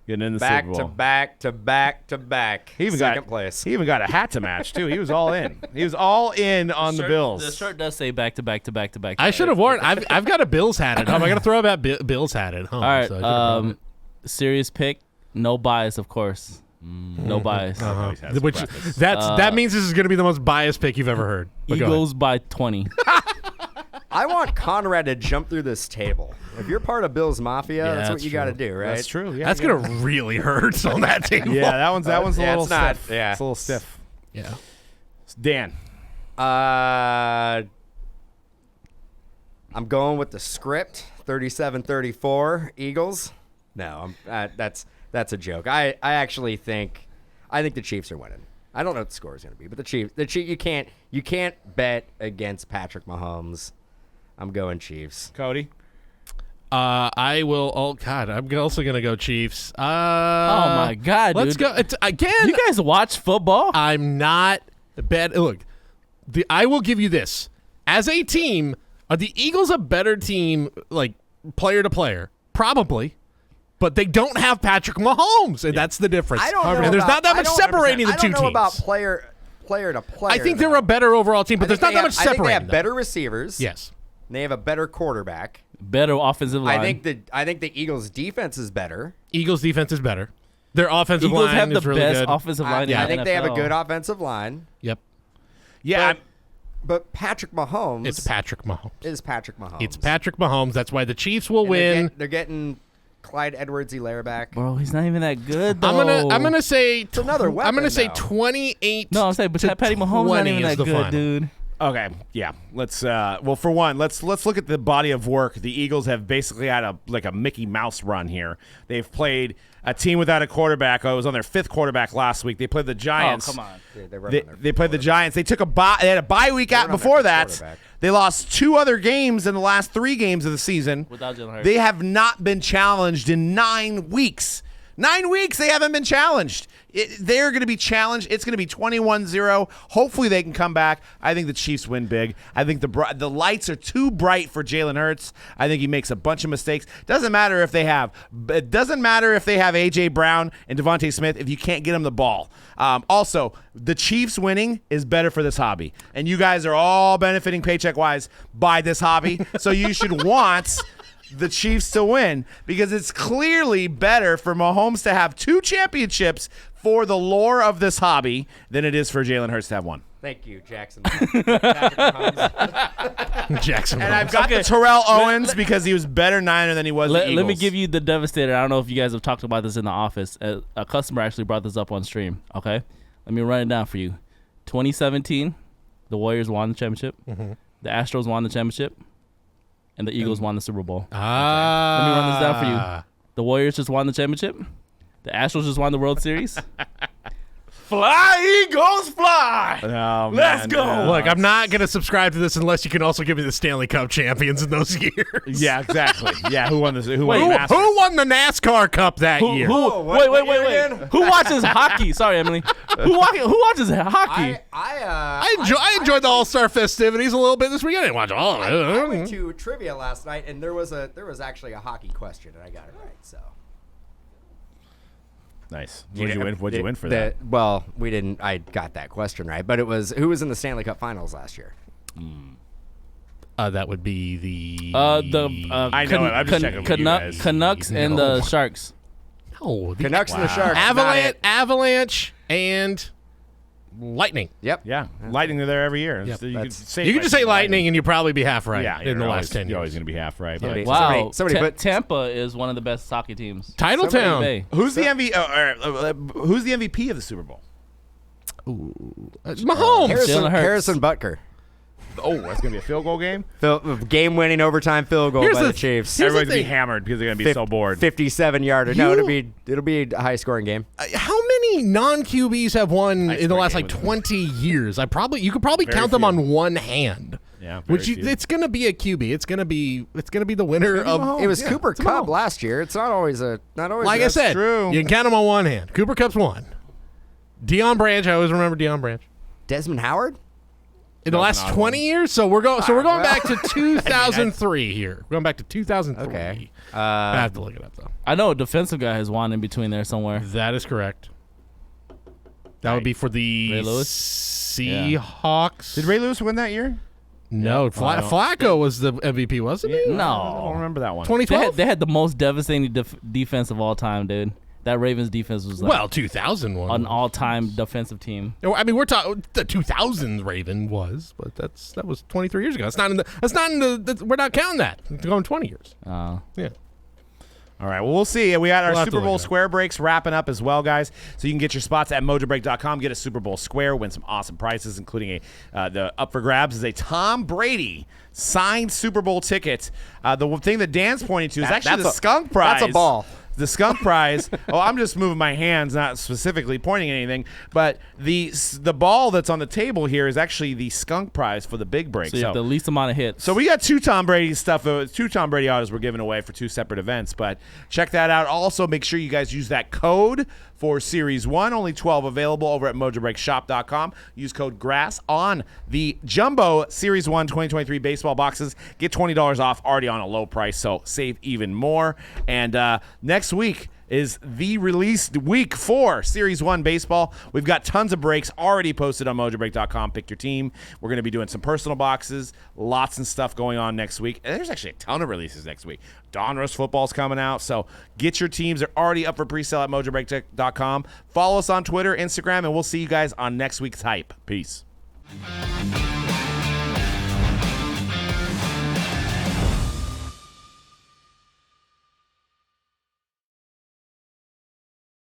S1: Getting in the
S3: Back
S1: Super
S3: to
S1: Bowl.
S3: back to back to back.
S1: He even
S3: Second
S1: got
S3: place.
S1: He even got a hat to match too. He was all in. He was all in on the Bills.
S2: The shirt does say back to back to back to back.
S4: I should have worn. I've got a Bills hat at home. I got to throw that Bills hat at home.
S2: All right.
S4: so I should've brought it.
S2: Serious pick. No bias, of course. No bias.
S1: Always has
S4: Which
S1: preface.
S4: that means this is going to be the most biased pick you've ever heard. But go ahead.
S2: Eagles by 20.
S3: I want Conrad to jump through this table. If you're part of Bill's Mafia,
S4: Yeah,
S3: that's what
S4: that's
S3: you got to
S4: true.
S3: do, right?
S1: That's true. Yeah,
S4: That's gonna really hurt on that table.
S1: Yeah, that one's a
S3: yeah,
S1: little
S3: it's not-
S1: stiff.
S3: yeah.
S1: It's a little stiff.
S4: Yeah.
S1: Dan.
S3: I'm going with the script, 37-34 Eagles. No, that's a joke. I actually think the Chiefs are winning. I don't know what the score is going to be, but the Chiefs you can't bet against Patrick Mahomes. I'm going Chiefs.
S1: Cody.
S4: I will. Oh God, I'm also gonna go Chiefs.
S2: Oh my God,
S4: let's
S2: dude.
S4: go it's, again.
S2: You guys watch football?
S4: I'm not bad. Look, I will give you this. As a team, are the Eagles a better team, like player to player? Probably, but they don't have Patrick Mahomes, and that's the difference.
S3: I don't know.
S4: And there's
S3: about-
S4: not that
S3: I
S4: much
S3: don't
S4: separating the
S3: I
S4: two
S3: don't know
S4: teams.
S3: about player to player.
S4: I think
S3: though.
S4: they're a better overall team, but
S3: I
S4: there's
S3: think
S4: not
S3: they
S4: that much
S3: have- I think
S4: separating.
S3: they have
S4: them.
S3: better receivers.
S4: Yes.
S3: And they have a better quarterback.
S2: Better offensive line.
S3: I think the Eagles' defense is better.
S4: Eagles' defense is better. Their offensive
S2: Eagles
S4: line
S2: have the
S4: is really
S2: best
S4: good.
S2: offensive line.
S3: I
S2: in
S3: think
S2: the
S3: they have a
S2: NFL.
S3: good offensive line.
S4: Yep.
S1: Yeah.
S3: But Patrick Mahomes
S4: It's Patrick Mahomes.
S3: is Patrick Mahomes.
S4: It's Patrick Mahomes. That's why the Chiefs will
S3: And
S4: win.
S3: They're getting Clyde Edwards-Helaire back.
S2: Bro, he's not even that good though.
S4: I'm gonna say it's
S3: another
S4: I'm
S3: weapon,
S4: gonna say
S3: though.
S4: 28.
S2: No, I'm saying, but
S4: to
S2: Patty Mahomes not
S4: 20
S2: even
S4: is
S2: that
S4: the
S2: good,
S4: final.
S2: dude.
S1: Okay, yeah. Let's well, for one, let's look at the body of work. The Eagles have basically had a Mickey Mouse run here. They've played a team without a quarterback. It was on their 5th quarterback last week. They played the Giants.
S2: Oh, come on.
S1: They played the Giants. They took they had a bye week out
S3: on their
S1: before
S3: fifth
S1: that.
S3: quarterback.
S1: They lost 2 other games in the last 3 games of the season.
S2: Without Jalen Hurts.
S1: They have not been challenged in 9 weeks. 9 weeks they haven't been challenged. They're going to be challenged. It's going to be 21-0. Hopefully they can come back. I think the Chiefs win big. I think the lights are too bright for Jalen Hurts. I think he makes a bunch of mistakes. Doesn't matter if they have A.J. Brown and Devontae Smith if you can't get them the ball. Also, the Chiefs winning is better for this hobby. And you guys are all benefiting paycheck-wise by this hobby. So you should want the Chiefs to win because it's clearly better for Mahomes to have 2 championships for the lore of this hobby than it is for Jalen Hurts to have 1.
S3: Thank you, Jackson.
S4: Jackson.
S1: And I've got the Terrell Owens because he was better Niner than he was the Eagles.
S2: Let me give you the devastator. I don't know if you guys have talked about this in the office. A customer actually brought this up on stream. Okay, let me run it down for you. 2017, the Warriors won the championship. Mm-hmm. The Astros won the championship. And the Eagles won the Super Bowl. Let me run this down for you. The Warriors just won the championship. The Astros just won the World Series.
S1: Fly, Eagles, fly! Oh,
S2: Let's go.
S4: Look, I'm not going to subscribe to this unless you can also give me the Stanley Cup champions in those years.
S1: Yeah, exactly. Yeah, who won this? Who
S4: Who won the NASCAR Cup that year?
S2: Wait. Who watches hockey? Sorry, Emily. Who watches hockey?
S3: I
S4: enjoyed the All-Star festivities a little bit this weekend. I didn't watch all of it.
S3: I went to trivia last night, and there was actually a hockey question, and I got it right. So
S1: nice. What'd you win for that?
S3: Well, we didn't. I got that question right, but it was who was in the Stanley Cup Finals last year?
S4: That would be the
S1: I know it. I'm just checking with you guys.
S2: Canucks and the Sharks.
S4: No, the
S3: Canucks and the Sharks.
S4: Avalanche and Lightning.
S3: Yep.
S1: Yeah, Lightning are there every year.
S4: Yep.
S1: You could
S4: just say Lightning and you'd probably be half right in the last 10 years.
S1: You're always going to be half right.
S3: Yeah,
S1: But
S2: Wow.
S3: Somebody put
S2: Tampa is one of the best hockey teams.
S4: Titletown.
S1: who's the who's the MVP of the Super Bowl?
S4: Mahomes.
S2: Jalen Hurts.
S3: Harrison Butker.
S1: Oh, that's going to be a field goal game?
S3: Game-winning overtime field goal by the Chiefs.
S1: Everybody's going to be hammered because they're going to be so bored.
S3: 57-yarder. No, it'll be a high-scoring game.
S4: How many non-QBs have won in the last
S1: game
S4: 20 years? You could probably
S1: Very
S4: count them
S1: few.
S4: on one hand.
S1: Yeah,
S4: It's going to be a QB. It's going to be the winner of.
S3: It was Cooper Kupp last year. It's not always.
S4: Like I said,
S1: true.
S4: you can count them on one hand. Cooper Kupp's one. Deion Branch. I always remember Deion Branch.
S3: Desmond Howard.
S4: In the last 20 years, so we're going back to 2003 here. We're going back to 2003.
S3: Okay.
S4: I have to look it up though.
S2: I know a defensive guy has won in between there somewhere.
S4: That is correct. That would be for the
S2: Ray Lewis?
S4: Seahawks.
S1: Did Ray Lewis win that year?
S4: No, Flacco was the MVP, wasn't he?
S1: I don't
S2: No.
S1: remember that one.
S4: 2012.
S2: They had the most devastating defense of all time, dude. That Ravens defense was like
S4: 2001.
S2: an all-time defensive team.
S4: I mean, we're talking the 2000s Raven was, but that was 23 years ago. We're not counting that. It's going 20 years. Yeah.
S1: All right, well, we'll see. We got our
S4: We'll have to
S1: Super Bowl
S4: look it up.
S1: Square breaks wrapping up as well, guys. So you can get your spots at Mojobreak.com. Get a Super Bowl Square, win some awesome prizes, including the up for grabs is a Tom Brady signed Super Bowl ticket. The thing that Dan's pointing to is actually the skunk prize.
S3: That's a ball.
S1: The skunk prize. Oh, I'm just moving my hands, not specifically pointing at anything. But the ball that's on the table here is actually the skunk prize for the big break.
S2: So you have the least amount of hits.
S1: So we got two Tom Brady two Tom Brady autos we're giving away for 2 separate events, but check that out. Also, make sure you guys use that code for Series 1. Only 12 available over at MojobreakShop.com. Use code GRASS on the Jumbo Series 1 2023 baseball boxes. Get $20 off, already on a low price, so save even more. And next week is the release week for Series 1 baseball. We've got tons of breaks already posted on Mojobreak.com. Pick your team. We're going to be doing some personal boxes, lots and stuff going on next week. And there's actually a ton of releases next week. Donruss football's coming out, so get your teams. They're already up for pre-sale at Mojobreak.com. Follow us on Twitter, Instagram, and we'll see you guys on next week's Hype. Peace.